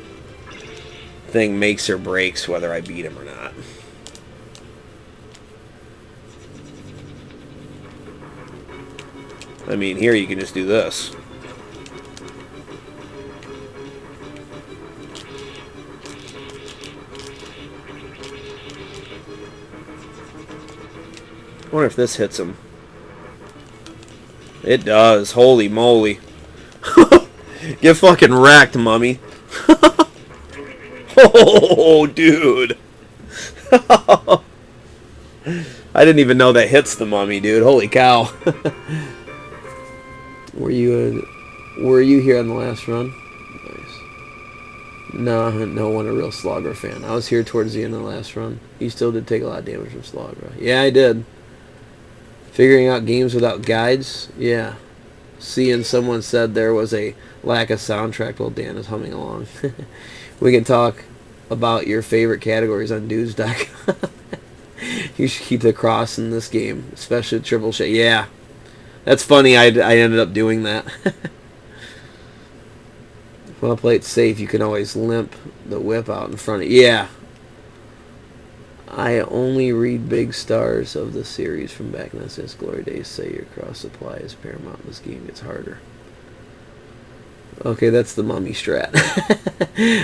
thing makes or breaks whether I beat him or not. I mean, here you can just do this. I wonder if this hits him. It does. Holy moly. Get fucking wrecked, Mummy. Oh, dude. I didn't even know that hits the Mummy, dude. Holy cow. Were you here on the last run? Nice. No one a real Slogger fan. I was here towards the end of the last run. You still did take a lot of damage from Slogger. Yeah, I did. Figuring out games without guides? Yeah. Seeing someone said there was a lack of soundtrack while Dan is humming along. We can talk about your favorite categories on dudes.com. You should keep the cross in this game, especially triple shot. Yeah. That's funny, I ended up doing that. If I play it safe, you can always limp the whip out in front of you. Yeah. I only read big stars of the series from back in the SNES glory days say your cross supply is paramount in this game. It's harder. Okay, that's the Mummy strat.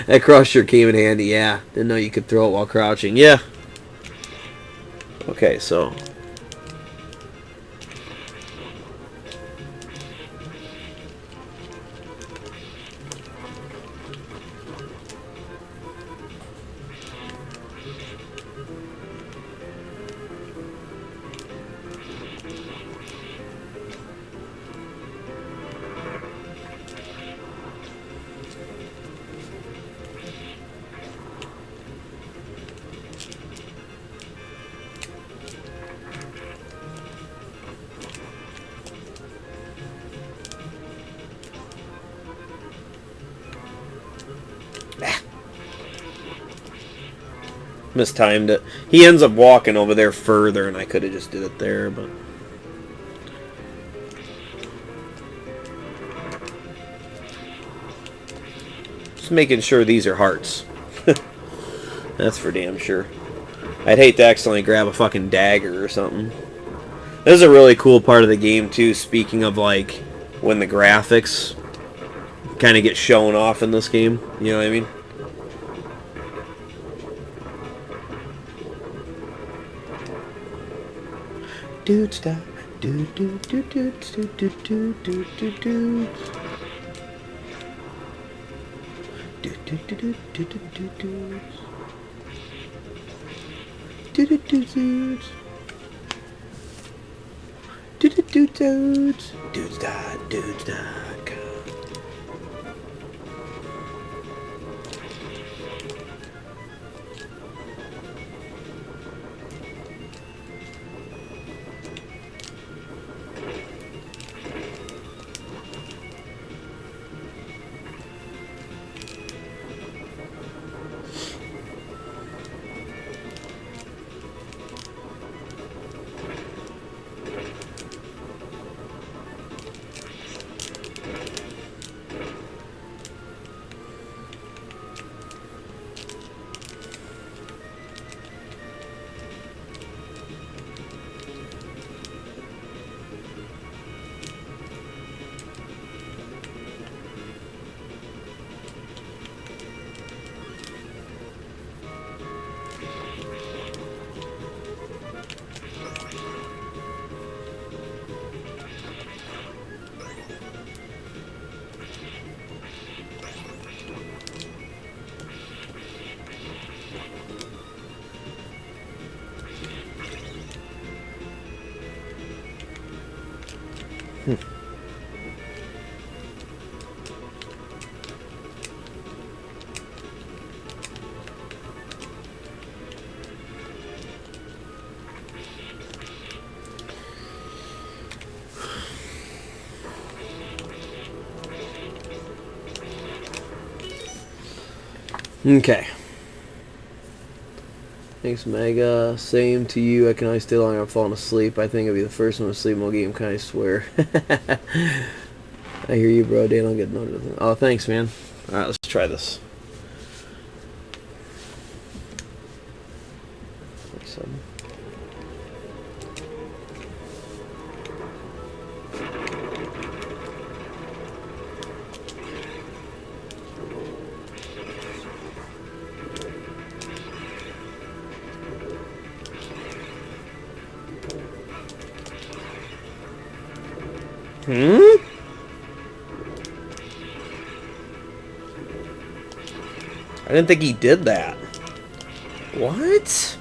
That cross sure came in handy, yeah. Didn't know you could throw it while crouching. Yeah. Okay, so... mistimed it. He ends up walking over there further, and I could have just did it there, but... Just making sure these are hearts. That's for damn sure. I'd hate to accidentally grab a fucking dagger or something. This is a really cool part of the game too, speaking of like when the graphics kind of get shown off in this game. You know what I mean? Dude, stop. Dude, dude, dude, dude, dude, dude, dude, dude, dude, dude. Do do do do do do do do. Do do do do. Do do do do. Dudes dot. Dudes dot. Okay. Thanks, Mega. Same to you. I can only stay long. I'm falling asleep. I think I'll be the first one to sleep in the game. Kind of swear. I hear you, bro. Dan, I'll get noted. Oh, thanks, man. Alright, let's try this. I didn't think he did that. What?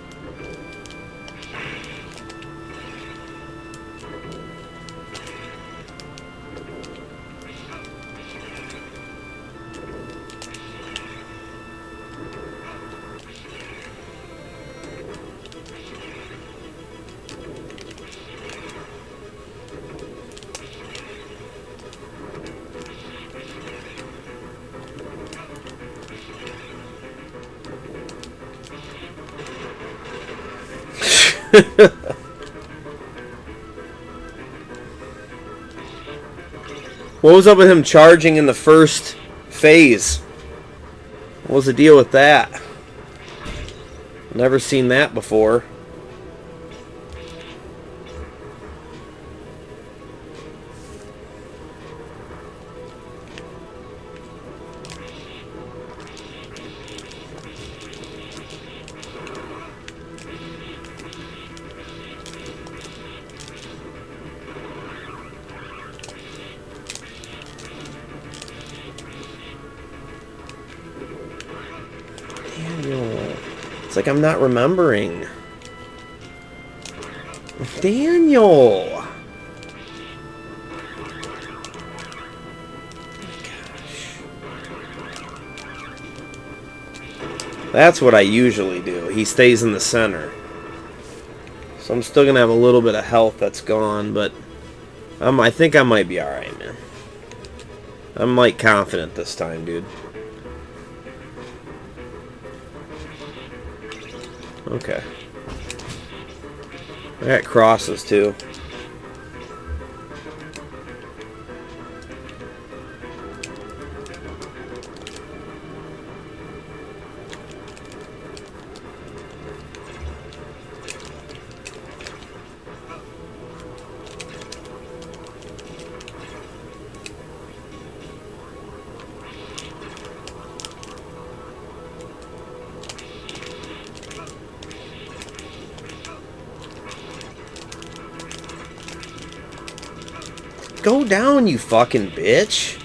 What was up with him charging in the first phase? What was the deal with that? Never seen that before. It's like I'm not remembering. Daniel! Oh my gosh. That's what I usually do. He stays in the center. So I'm still gonna have a little bit of health that's gone, but I think I might be alright, man. I'm like confident this time, dude. Okay. I got crosses too. Go down, you fucking bitch.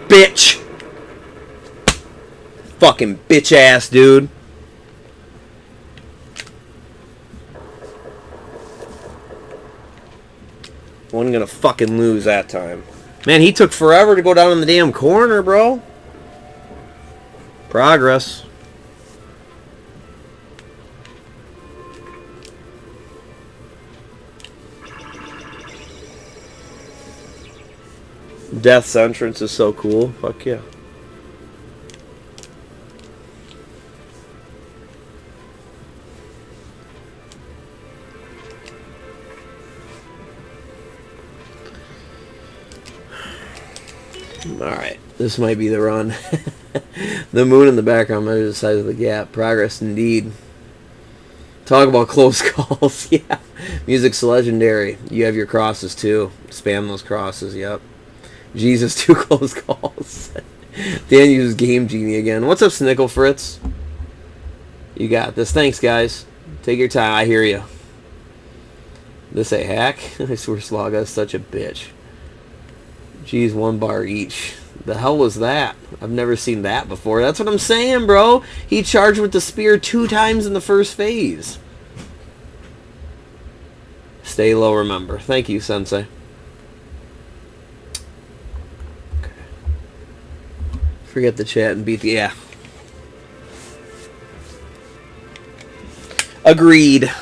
Bitch. Fucking bitch ass, dude. Wasn't gonna fucking lose that time. Man, he took forever to go down in the damn corner, bro. Progress. Death's entrance is so cool. Fuck yeah. Alright, this might be the run. The moon in the background measures the size of the gap. Progress indeed. Talk about close calls. Yeah. Music's legendary. You have your crosses too. Spam those crosses, yep. Jesus, 2 close calls. Dan uses Game Genie again. What's up, Snickle Fritz? You got this. Thanks, guys. Take your time. I hear you. This a hack? I swear Slaga's such a bitch. Geez, 1 bar each. The hell was that? I've never seen that before. That's what I'm saying, bro. He charged with the spear 2 times in the first phase. Stay low, remember. Thank you, Sensei. Okay. Forget the chat and beat the... Yeah. Agreed.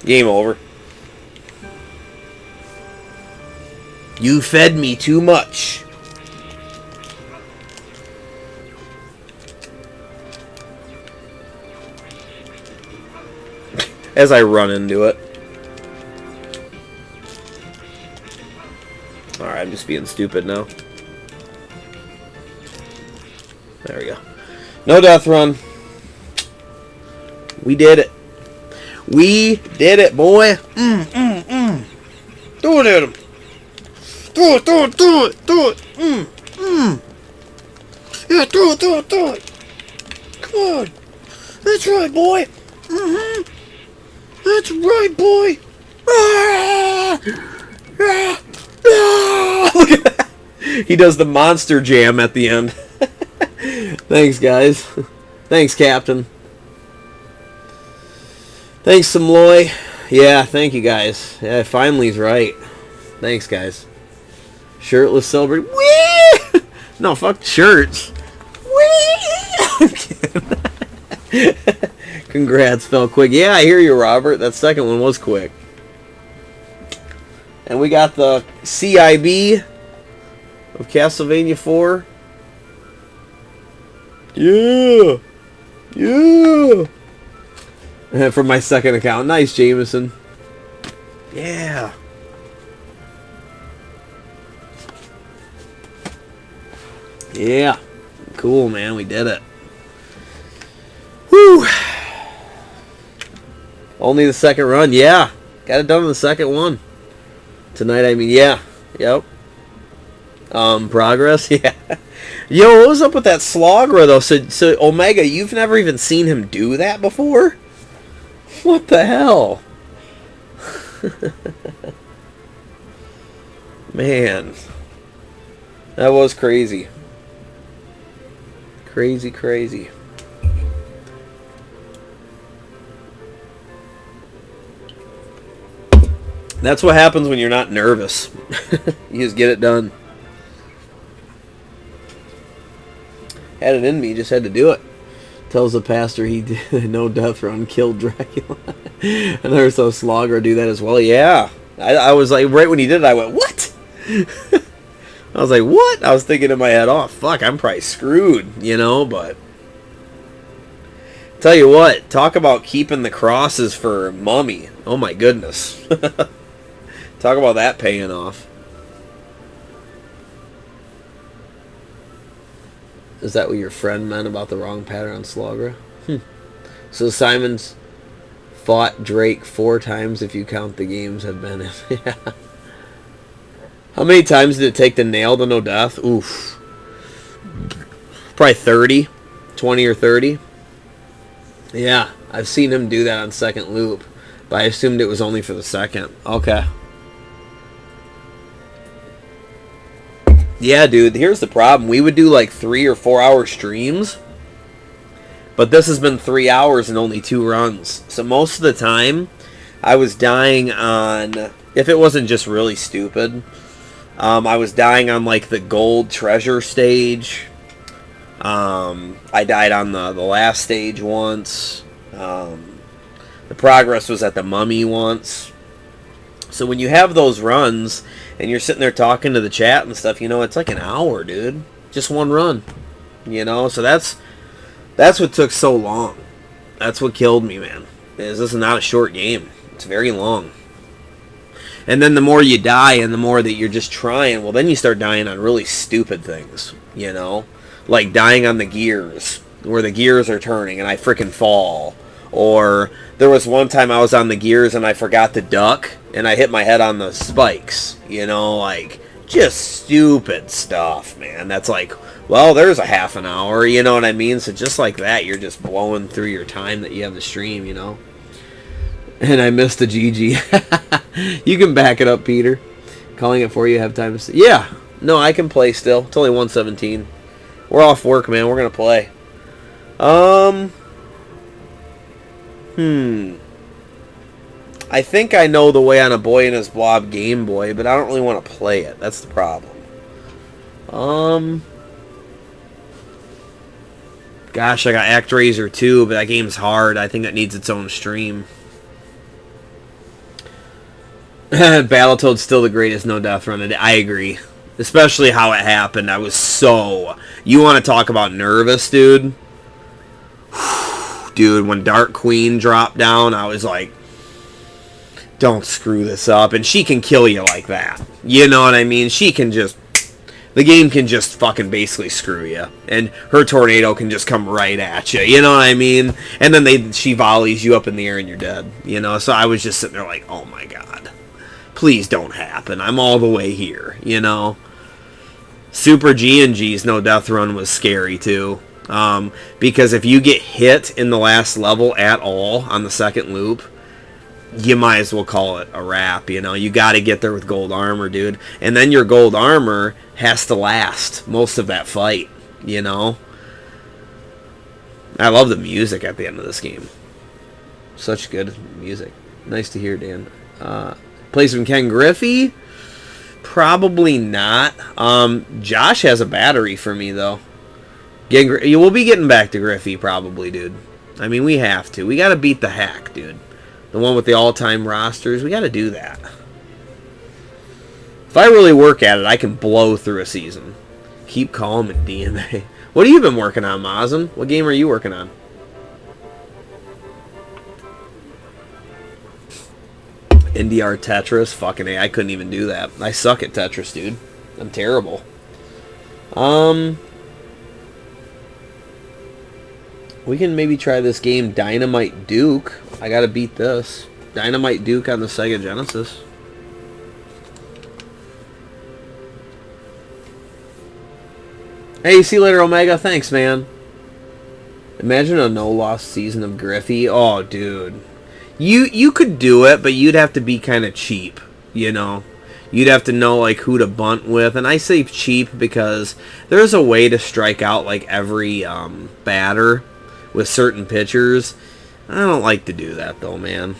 Game over. You fed me too much. As I run into it. Alright, I'm just being stupid now. There we go. No death run. We did it. We did it, boy. Do it at him. Do it. Yeah, do it. Come on. That's right, boy. That's right, boy. Look at that. He does the monster jam at the end. Thanks, guys. Thanks, Captain. Thanks, Samloy. Yeah, thank you, guys. Yeah, finally's right. Thanks, guys. Shirtless celebrate. Whee! No, fuck shirts. Whee! I'm kidding. Congrats, fell quick. Yeah, I hear you, Robert. That second one was quick. And we got the CIB of Castlevania 4. Yeah. Yeah. From my second account. Nice, Jameson. Yeah. Yeah. Cool, man. We did it. Whew. Only the second run. Yeah. Got it done in the second one. Tonight, I mean, yeah. Yep. Progress? Yeah. Yo, what was up with that Slogra, though? So Omega, you've never even seen him do that before? What the hell? Man. That was crazy. Crazy, crazy. That's what happens when you're not nervous. You just get it done. Had it in me, just had to do it. Tells the pastor he did no death run, killed Dracula. And there's a Slogger do that as well. Yeah. I was like, right when he did it, I went, what? I was like, what? I was thinking in my head, oh, fuck, I'm probably screwed, you know, but... Tell you what, talk about keeping the crosses for Mummy. Oh my goodness. Talk about that paying off. Is that what your friend meant about the wrong pattern on Slogra? So Simon's fought Drake 4 times if you count the games have been in. Yeah. How many times did it take to nail the no death? Oof. Probably 30. 20 or 30. Yeah, I've seen him do that on second loop. But I assumed it was only for the second. Okay. Yeah, dude, here's the problem. We would do like 3 or 4 hour streams. But this has been 3 hours and only 2 runs. So most of the time, I was dying on... If it wasn't just really stupid... I was dying on like the gold treasure stage. I died on the last stage once. The progress was at the mummy once. So when you have those runs and you're sitting there talking to the chat and stuff, you know, it's like an hour, dude. Just one run. You know, so that's what took so long. That's what killed me, man. This is not a short game. It's very long. And then the more you die and the more that you're just trying, well, then you start dying on really stupid things, you know? Like dying on the gears, where the gears are turning and I frickin' fall. Or there was one time I was on the gears and I forgot to duck and I hit my head on the spikes, you know? Like, just stupid stuff, man. That's like, well, there's a half an hour, you know what I mean? So just like that, you're just blowing through your time that you have to stream, you know? And I missed a GG. You can back it up, Peter. Calling it for you, have time to... Yeah. No, I can play still. It's only 1:17. We're off work, man. We're going to play. I think I know the way on a Boy and His Blob Game Boy, but I don't really want to play it. That's the problem. Gosh, I got ActRaiser 2, but that game's hard. I think that needs its own stream. Battletoad's still the greatest no death run. I agree. Especially how it happened. I was so... You want to talk about nervous, dude? Dude, when Dark Queen dropped down, I was like, don't screw this up. And she can kill you like that. You know what I mean? She can just... The game can just fucking basically screw you. And her tornado can just come right at you. You know what I mean? And then she volleys you up in the air and you're dead. You know? So I was just sitting there like, oh my god. Please don't happen. I'm all the way here, you know. Super G&G's no death run was scary too. Because if you get hit in the last level at all on the second loop, you might as well call it a wrap, you know. You got to get there with gold armor, dude. And then your gold armor has to last most of that fight, you know. I love the music at the end of this game. Such good music. Nice to hear, Dan. Play some Ken Griffey? Probably not. Josh has a battery for me, though. We'll be getting back to Griffey, probably, dude. I mean, we have to. We got to beat the hack, dude. The one with the all-time rosters. We got to do that. If I really work at it, I can blow through a season. Keep calm and DMA. What have you been working on, Mazen? What game are you working on? NDR Tetris? Fucking A, I couldn't even do that. I suck at Tetris, dude. I'm terrible. We can maybe try this game, Dynamite Duke. I gotta beat this. Dynamite Duke on the Sega Genesis. Hey, see you later, Omega. Thanks, man. Imagine a no-loss season of Griffey. Oh, dude. You could do it, but you'd have to be kind of cheap, you know? You'd have to know, like, who to bunt with. And I say cheap because there's a way to strike out, like, every batter with certain pitchers. I don't like to do that, though, man.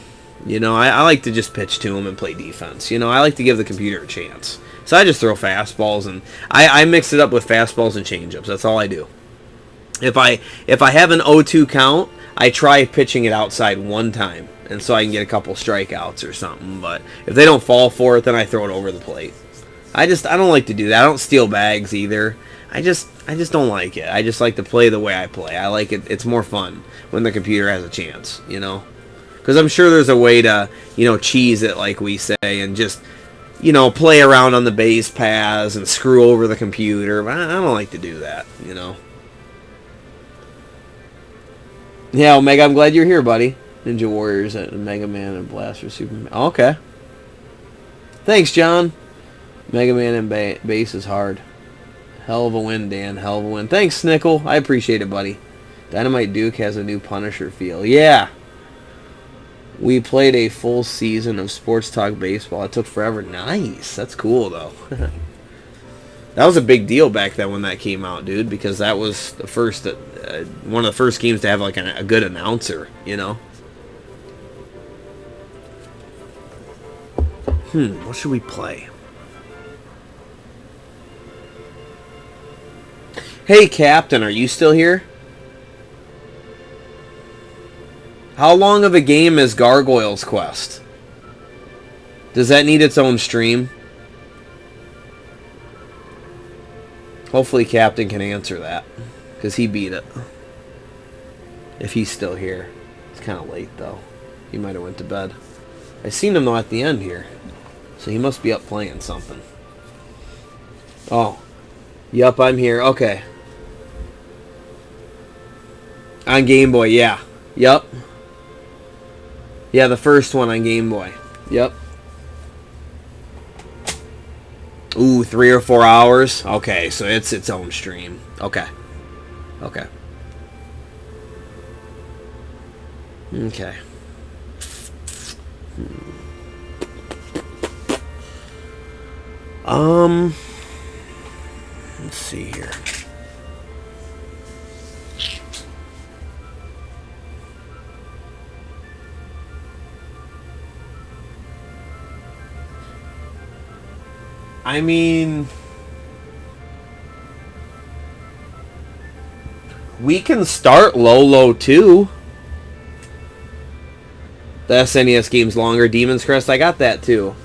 You know, I like to just pitch to them and play defense. You know, I like to give the computer a chance. So I just throw fastballs, and I mix it up with fastballs and changeups. That's all I do. If I have an 0-2 count, I try pitching it outside one time, and so I can get a couple strikeouts or something. But if they don't fall for it, then I throw it over the plate. I don't like to do that. I don't steal bags either. I just don't like it. I just like to play the way I play. I like it. It's more fun when the computer has a chance, you know. Because I'm sure there's a way to, you know, cheese it, like we say, and just, you know, play around on the base paths and screw over the computer. But I don't like to do that, you know. Yeah, Omega, I'm glad you're here, buddy. Ninja Warriors and Mega Man and Blaster Superman. Oh, okay. Thanks, John. Mega Man and base is hard. Hell of a win, Dan. Hell of a win. Thanks, Snickle. I appreciate it, buddy. Dynamite Duke has a new Punisher feel. Yeah. We played a full season of Sports Talk Baseball. It took forever. Nice. That's cool, though. That was a big deal back then when that came out, dude, because that was the first, one of the first games to have like a good announcer, you know. What should we play? Hey, Captain, are you still here? How long of a game is Gargoyle's Quest? Does that need its own stream? Hopefully Captain can answer that, because he beat it. If he's still here. It's kind of late, though. He might have went to bed. I seen him, though, at the end here. So he must be up playing something. Oh. Yup, I'm here. Okay. On Game Boy, yeah. Yup. Yeah, the first one on Game Boy. Yep. Ooh, 3 or 4 hours? Okay, so it's its own stream. Okay. Okay. Okay. Let's see here. I mean, we can start Lolo 2. The SNES game's longer. Demon's Crest, I got that too.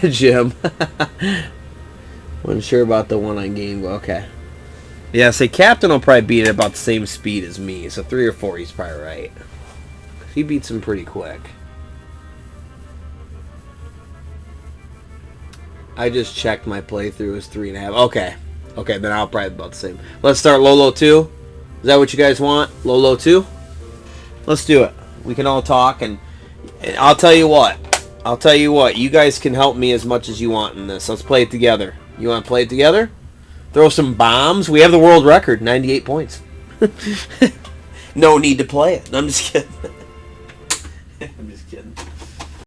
Jim. Wasn't sure about the one on Game Boy. Okay. Yeah, say Captain will probably beat it about the same speed as me. So 3 or 4, he's probably right. He beats him pretty quick. I just checked my playthrough is 3.5. Okay. Okay, then I'll probably about the same. Let's start Lolo 2. Is that what you guys want? Lolo 2? Let's do it. We can all talk, and I'll tell you what. I'll tell you what. You guys can help me as much as you want in this. Let's play it together. You want to play it together? Throw some bombs. We have the world record, 98 points. No need to play it. No, I'm just kidding. I'm